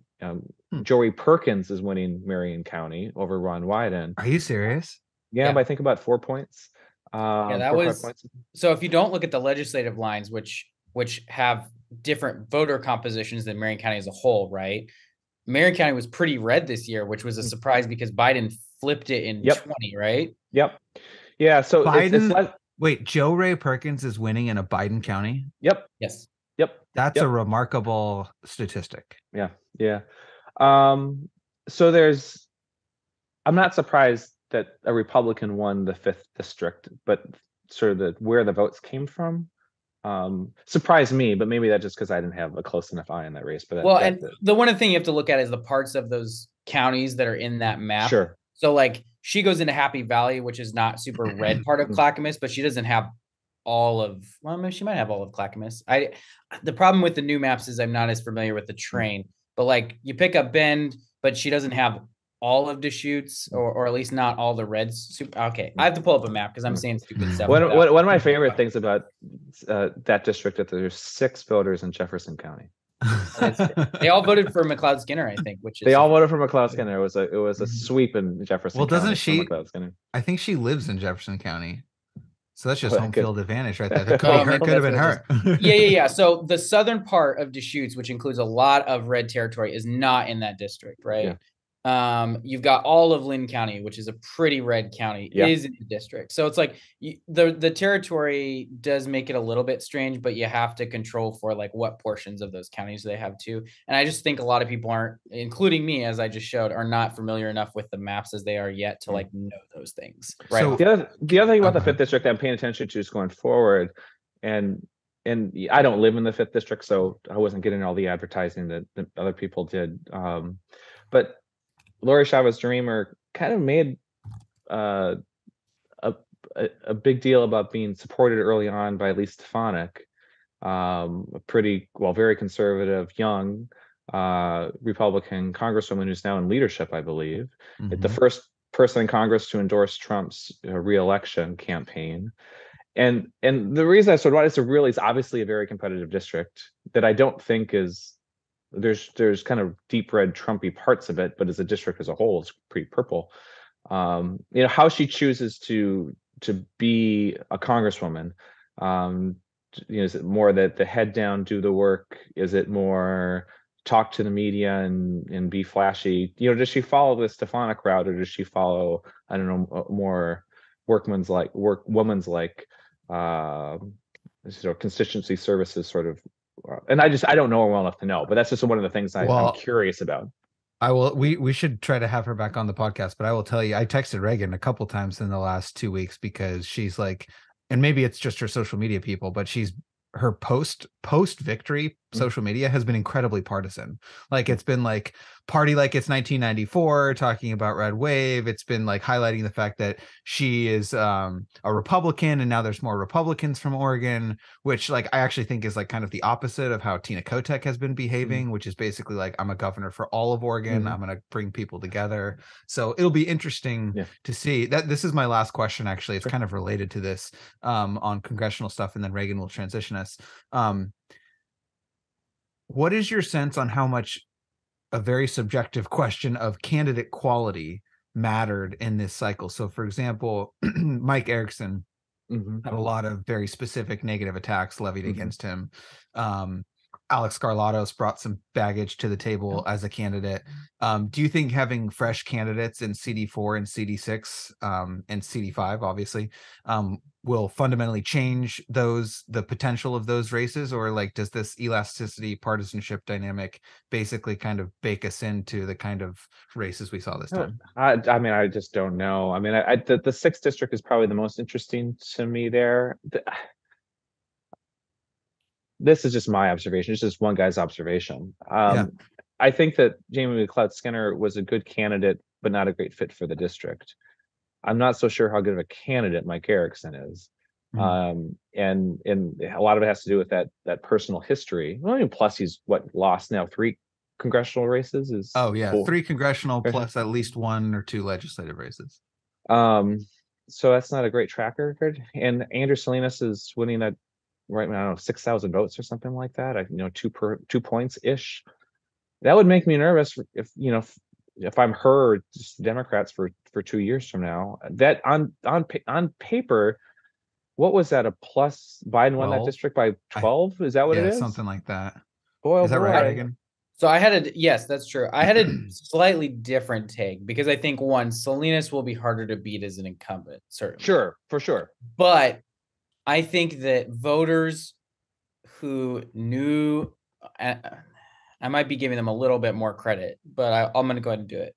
B: Joey Perkins is winning Marion County over Ron Wyden.
A: Are you serious?
B: Yeah, but I think about 4 points.
C: That was points. So if you don't look at the legislative lines, which have different voter compositions than Marion County as a whole, right? Marion County was pretty red this year, which was a surprise because Biden flipped it in 20, right?
B: Yep. Yeah. So
A: Biden. Wait, Joe Ray Perkins is winning in a Biden county?
B: Yep.
C: Yes.
B: Yep.
A: That's a remarkable statistic.
B: Yeah. Yeah. So I'm not surprised that a Republican won the 5th district, but sort of where the votes came from surprised me, but maybe that's just because I didn't have a close enough eye on that race. But
C: the one thing you have to look at is the parts of those counties that are in that map.
B: Sure.
C: So like she goes into Happy Valley, which is not super red part of Clackamas, but she doesn't have all of, well, maybe she might have all of Clackamas. The problem with the new maps is I'm not as familiar with the terrain, but like you pick up Bend, but she doesn't have all of Deschutes, or at least not all the reds. Okay, I have to pull up a map because I'm saying stupid stuff.
B: One of my favorite things about that district that there's 6 voters in Jefferson County.
C: They all voted for McLeod-Skinner, I think.
B: They all voted for McLeod-Skinner. It was a sweep in Jefferson.
A: Well,
B: County
A: doesn't she?
B: McLeod-Skinner.
A: I think she lives in Jefferson County. So that's just home field advantage right there.
B: That
A: That could have been her.
C: Yeah. So the southern part of Deschutes, which includes a lot of red territory, is not in that district, right?
B: Yeah.
C: You've got all of Lynn County, which is a pretty red county, is in the district. So it's like the territory does make it a little bit strange, but you have to control for like what portions of those counties they have too. And I just think a lot of people aren't, including me, as I just showed, are not familiar enough with the maps as they are yet to like know those things. Right.
B: So the other thing about the 5th district I'm paying attention to is going forward, and I don't live in the 5th district, so I wasn't getting all the advertising that other people did. But Lori Chavez-DeRemer kind of made a big deal about being supported early on by Lee Stefanik, a very conservative, young Republican congresswoman who's now in leadership, I believe. The first person in Congress to endorse Trump's re-election campaign. And the reason I sort of it's obviously a very competitive district that I don't think is. There's kind of deep red Trumpy parts of it, but as a district as a whole, it's pretty purple. How she chooses to be a congresswoman. Is it more that the head down, do the work? Is it more talk to the media and be flashy? Does she follow the Stefanik route, or does she follow, I don't know, more woman's like constituency services sort of? And I don't know her well enough to know, but that's just one of the things I'm curious about.
A: I will. We should try to have her back on the podcast, but I will tell you, I texted Reagan a couple times in the last 2 weeks because she's like, and maybe it's just her social media people, but her post victory social media has been incredibly partisan. Like it's been like party like it's 1994, talking about red wave. It's been like highlighting the fact that she is a Republican, and now there's more Republicans from Oregon, which like I actually think is like kind of the opposite of how Tina Kotek has been behaving, which is basically like, I'm a governor for all of Oregon. I'm going to bring people together. So it'll be interesting to see that. This is my last question. Actually, it's kind of related to this on congressional stuff, and then Reagan will transition us. What is your sense on how much a very subjective question of candidate quality mattered in this cycle? So, for example, Mike Erickson had a lot of very specific negative attacks levied against him. Alek Skarlatos brought some baggage to the table as a candidate. Do you think having fresh candidates in CD4 and CD6 and CD5, obviously, will fundamentally change the potential of those races? Or like, does this elasticity partisanship dynamic basically kind of bake us into the kind of races we saw this time?
B: I just don't know. I mean, the 6th district is probably the most interesting to me there. This is just my observation. It's just one guy's observation. I think that Jamie McLeod-Skinner was a good candidate, but not a great fit for the district. I'm not so sure how good of a candidate Mike Erickson is. And a lot of it has to do with that personal history. Well, plus he's lost now 3 congressional races.
A: 3 congressional plus at least 1 or 2 legislative races.
B: So that's not a great track record. And Andrew Salinas is winning that right now, I don't know, 6,000 votes or something like that. 2 points ish. That would make me nervous if I'm her, just Democrats for 2 years from now. That on paper, what was that, a plus? Biden won that district by 12. Is that what it is?
A: Something like that.
B: Boy,
A: is that right, Reagan?
C: So yes, that's true. I had a slightly different take because I think Salinas will be harder to beat as an incumbent, certainly.
B: Sure, for sure.
C: But I think that voters who knew, I might be giving them a little bit more credit, but I'm going to go ahead and do it.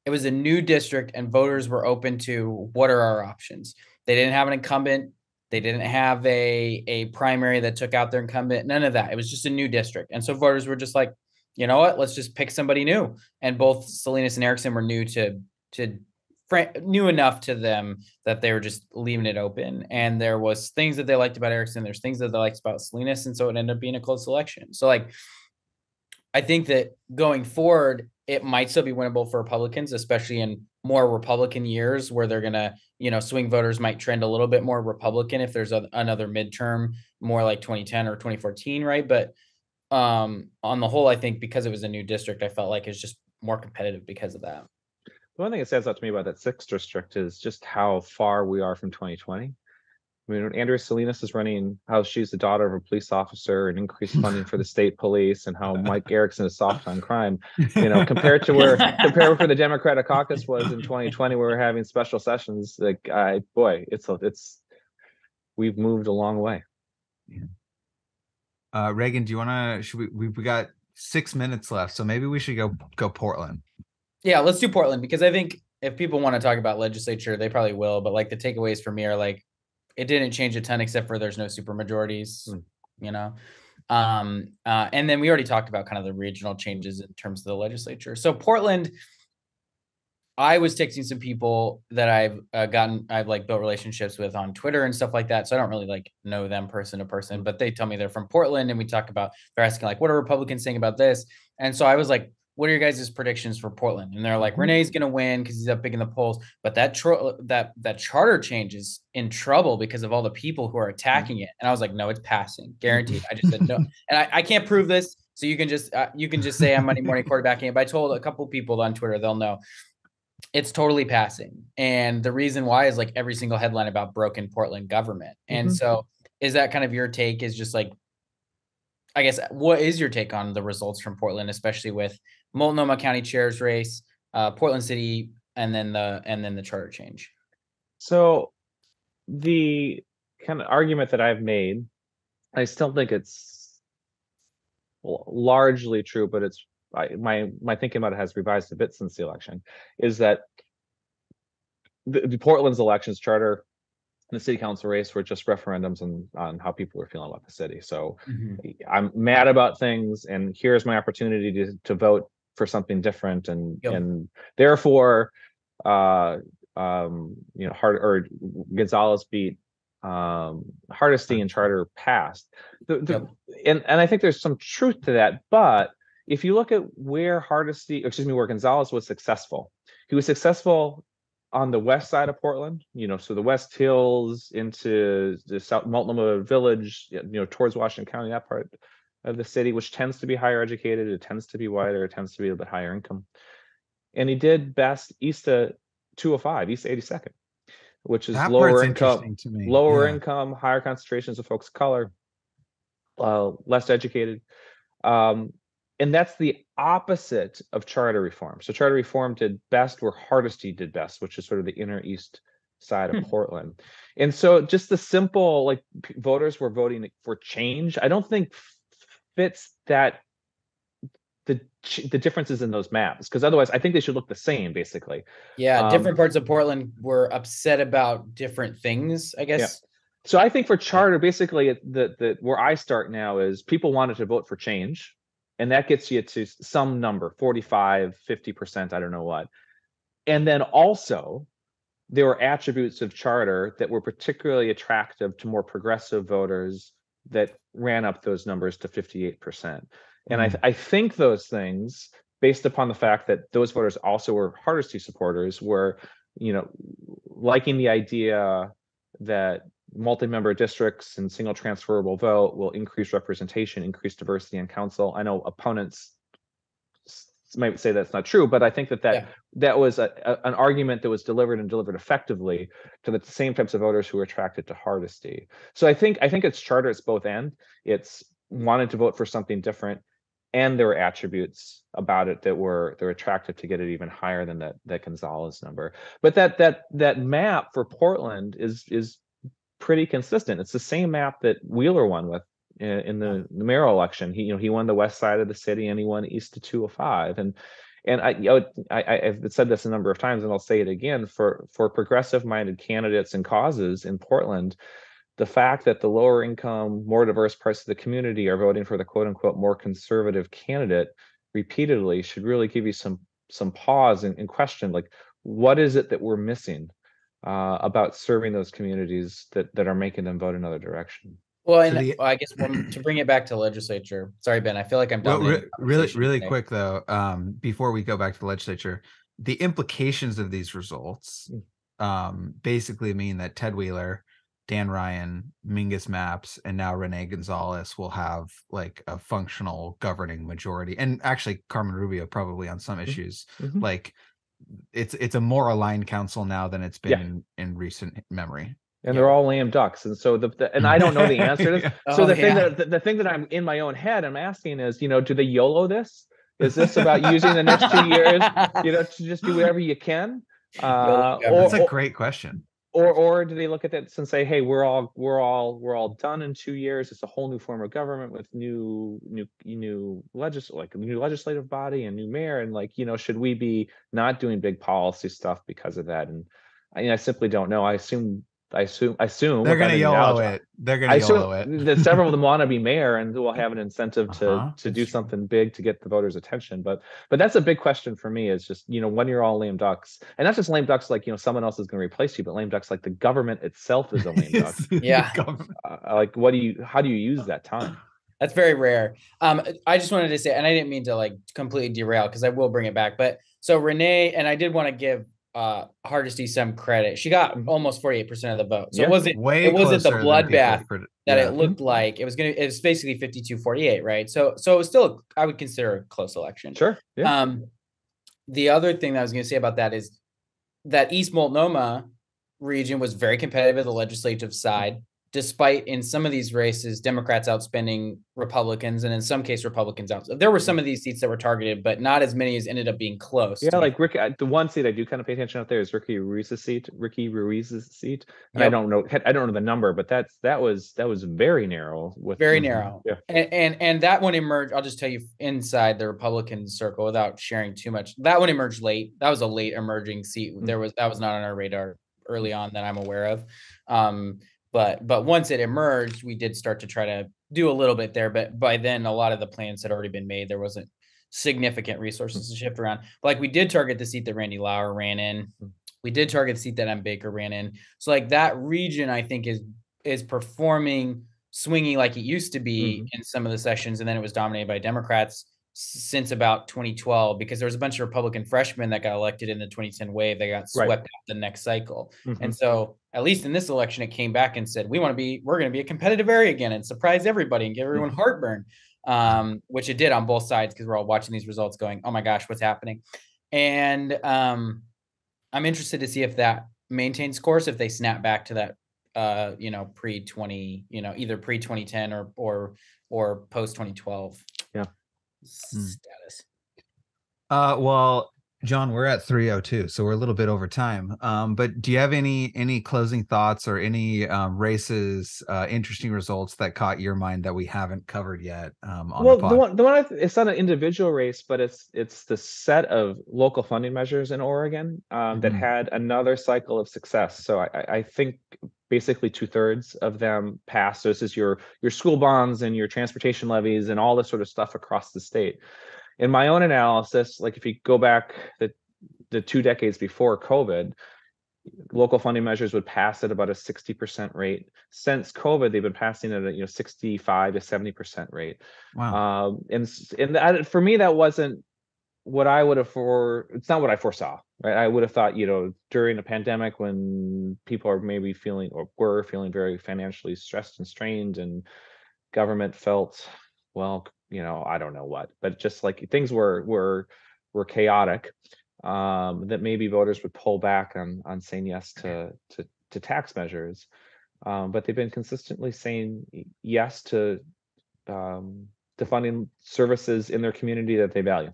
C: It was a new district, and voters were open to what are our options. They didn't have an incumbent. They didn't have a primary that took out their incumbent. None of that. It was just a new district. And so voters were just like, you know what, let's just pick somebody new. And both Salinas and Erickson were new to knew enough to them that they were just leaving it open. And there was things that they liked about Erickson. There's things that they liked about Salinas. And so it ended up being a close election. So like, I think that going forward, it might still be winnable for Republicans, especially in more Republican years where they're going to, swing voters might trend a little bit more Republican if there's another midterm, more like 2010 or 2014, right? But on the whole, I think because it was a new district, I felt like it's just more competitive because of that.
B: The one thing that stands out to me about that 6th district is just how far we are from 2020. I mean, when Andrea Salinas is running, how she's the daughter of a police officer and increased funding for the state police, and how Mike Erickson is soft on crime, compared to where the Democratic caucus was in 2020, where we're having special sessions. Like, we've moved a long way.
A: Yeah. Reagan, do you want to? We've got 6 minutes left, so maybe we should go Portland.
C: Yeah, let's do Portland, because I think if people want to talk about legislature, they probably will. But like the takeaways for me are like, it didn't change a ton except for there's no super majorities, and then we already talked about kind of the regional changes in terms of the legislature. So Portland, I was texting some people that I've like built relationships with on Twitter and stuff like that. So I don't really like know them person to person, but they tell me they're from Portland, and we talk about, they're asking like, what are Republicans saying about this? And so I was like, what are your guys' predictions for Portland? And they're like, Renee's going to win because he's up big in the polls. But that charter change is in trouble because of all the people who are attacking it. And I was like, no, it's passing, guaranteed. I just said no, and I can't prove this, so you can just say I'm Monday morning quarterbacking it. But I told a couple people on Twitter, they'll know it's totally passing. And the reason why is like every single headline about broken Portland government. And so, is that kind of your take? Is just like, I guess, what is your take on the results from Portland, especially with Multnomah County Chair's race, Portland City, and then the charter change? So
B: the kind of argument that I've made, I still think it's largely true, but it's my thinking about it has revised a bit since the election, is that the Portland's elections charter and the city council race were just referendums on how people were feeling about the city. So I'm mad about things, and here's my opportunity to vote for something different, and therefore Gonzalez beat Hardesty, and charter passed. And I think there's some truth to that, but if you look at where where Gonzalez was successful, he was successful on the west side of Portland, so the West Hills into the South Multnomah Village, towards Washington County, that part of the city, which tends to be higher educated, it tends to be wider, it tends to be a bit higher income. And he did best east of 205, east 82nd, which is lower income, higher concentrations of folks of color, less educated. And that's the opposite of charter reform. So charter reform did best where Hardesty did best, which is sort of the inner east side of Portland. And so just the simple, like, voters were voting for change, I don't think fits that the differences in those maps, because otherwise I think they should look the same, basically.
C: Yeah, different parts of Portland were upset about different things, I guess. Yeah.
B: So I think for charter, basically, the where I start now is people wanted to vote for change. And that gets you to some number, 45, 50%, I don't know what. And then also, there were attributes of charter that were particularly attractive to more progressive voters that ran up those numbers to 58%. And I think those things, based upon the fact that those voters also were Hardesty supporters, were, liking the idea that multi-member districts and single transferable vote will increase representation, increase diversity in council. I know opponents might say that's not true, but I think that was an argument that was delivered effectively to the same types of voters who were attracted to Hardesty. So I think it's charter, it's both end. It's wanted to vote for something different, and there were attributes about it that were attractive to get it even higher than that Gonzalez number. But that map for Portland is pretty consistent. It's the same map that Wheeler won with in the mayoral election. He won the west side of the city, and he won east of 205. And I've said this a number of times, and I'll say it again, for progressive-minded candidates and causes in Portland, the fact that the lower income, more diverse parts of the community are voting for the quote-unquote more conservative candidate repeatedly should really give you some pause and question, like, what is it that we're missing about serving those communities that are making them vote another direction?
C: Well, and I guess to bring it back to legislature. Sorry, Ben, I feel like I'm dominating.
A: Really quick though, before we go back to the legislature, the implications of these results basically mean that Ted Wheeler, Dan Ryan, Mingus Mapps, and now Renee Gonzalez will have like a functional governing majority, and actually Carmen Rubio probably on some issues. Like it's a more aligned council now than it's been in recent memory.
B: And they're all lame ducks, and so and I don't know the answer to this. So the thing that I'm in my own head, I'm asking is, do they YOLO this? Is this about using the next 2 years, to just do whatever you can?
A: That's a great question.
B: Or do they look at this and say, hey, we're all done in 2 years. It's a whole new form of government with new legislative body and new mayor, and should we be not doing big policy stuff because of that? And I simply don't know. I assume
A: they're going to YOLO it. They're going to YOLO it.
B: That several of them want to be mayor, and will have an incentive to do something big to get the voters' attention. But that's a big question for me. Is just when you're all lame ducks, and not just lame ducks like someone else is going to replace you, but lame ducks like the government itself is a lame duck.
C: Yeah.
B: How do you use that time?
C: That's very rare. I just wanted to say, and I didn't mean to completely derail, because I will bring it back. But so Renee, and I did want to give Hardesty some credit. She got almost 48% of the vote. So it wasn't the bloodbath that it looked like. It was basically 52-48, right? So it was still, I would consider a close election.
B: Sure. Yeah.
C: The other thing that I was going to say about that is that East Multnomah region was very competitive at the legislative side, despite in some of these races, Democrats outspending Republicans, and in some cases, Republicans out. There were some of these seats that were targeted, but not as many as ended up being close.
B: Yeah, like Ricky, the one seat I do kind of pay attention out there is Ricky Ruiz's seat. And yep. I don't know the number, but that was very narrow.
C: Very narrow. Yeah. And that one emerged. I'll just tell you, inside the Republican circle, without sharing too much. That one emerged late. That was a late emerging seat. That was not on our radar early on that I'm aware of. But once it emerged, we did start to try to do a little bit there. But by then, a lot of the plans had already been made. There wasn't significant resources to shift around. But we did target the seat that Randy Lauer ran in. We did target the seat that M. Baker ran in. So that region, I think, is performing, swinging like it used to be in some of the sessions. And then it was dominated by Democrats since about 2012, because there was a bunch of Republican freshmen that got elected in the 2010 wave. They got swept out the next cycle. And so at least in this election, it came back and said, we're going to be a competitive area again and surprise everybody and give everyone heartburn, which it did on both sides, because we're all watching these results going, oh my gosh, what's happening? And I'm interested to see if that maintains course, if they snap back to that, pre-20, either pre-2010 or post-2012.
B: Yeah.
C: Status.
A: Well, John, we're at 3:02, so we're a little bit over time. But do you have any closing thoughts or any races, interesting results that caught your mind that we haven't covered yet?
B: The one it's not an individual race, but it's the set of local funding measures in Oregon that had another cycle of success. So I think basically 2/3 of them passed. So this is your school bonds and your transportation levies and all this sort of stuff across the state. In my own analysis, if you go back the 2 decades before COVID, local funding measures would pass at about a 60% rate. Since COVID, they've been passing at a 65 to 70% rate.
A: Wow.
B: And that, for me, that wasn't what I would have it's not what I foresaw, right? I would have thought, during a pandemic when people are maybe feeling or were feeling very financially stressed and strained, and government felt, well, I don't know what, but just things were chaotic, that maybe voters would pull back on saying yes to tax measures. But they've been consistently saying yes to funding services in their community that they value.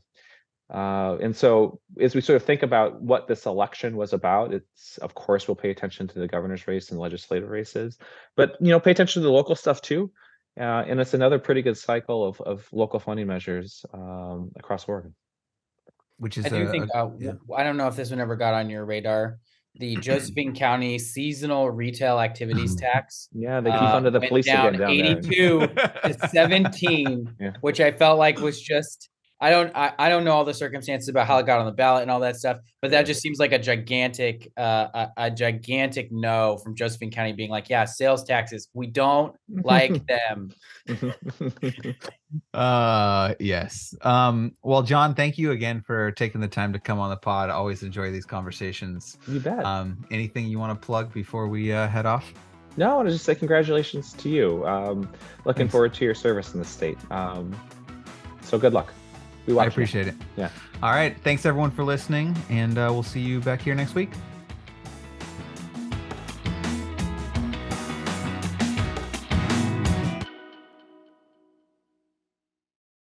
B: And so as we sort of think about what this election was about, it's, of course, we'll pay attention to the governor's race and legislative races, but, pay attention to the local stuff too. And it's another pretty good cycle of local funding measures across Oregon.
C: Which is, I don't know if this one ever got on your radar. The Josephine County seasonal retail activities tax.
B: Yeah, they defunded the police again down
C: 82 to 17, which I felt like was just I don't know all the circumstances about how it got on the ballot and all that stuff, but that just seems like a gigantic no from Josephine County being like, yeah, sales taxes, we don't like them.
A: Yes. Well, John, thank you again for taking the time to come on the pod. I always enjoy these conversations.
B: You bet.
A: Anything you want to plug before we head off?
B: No, I want to just say congratulations to you. Looking
A: Thanks.
B: forward to your service in the state. So good luck.
A: I appreciate it.
B: Yeah.
A: All right. Thanks everyone for listening, and we'll see you back here next week.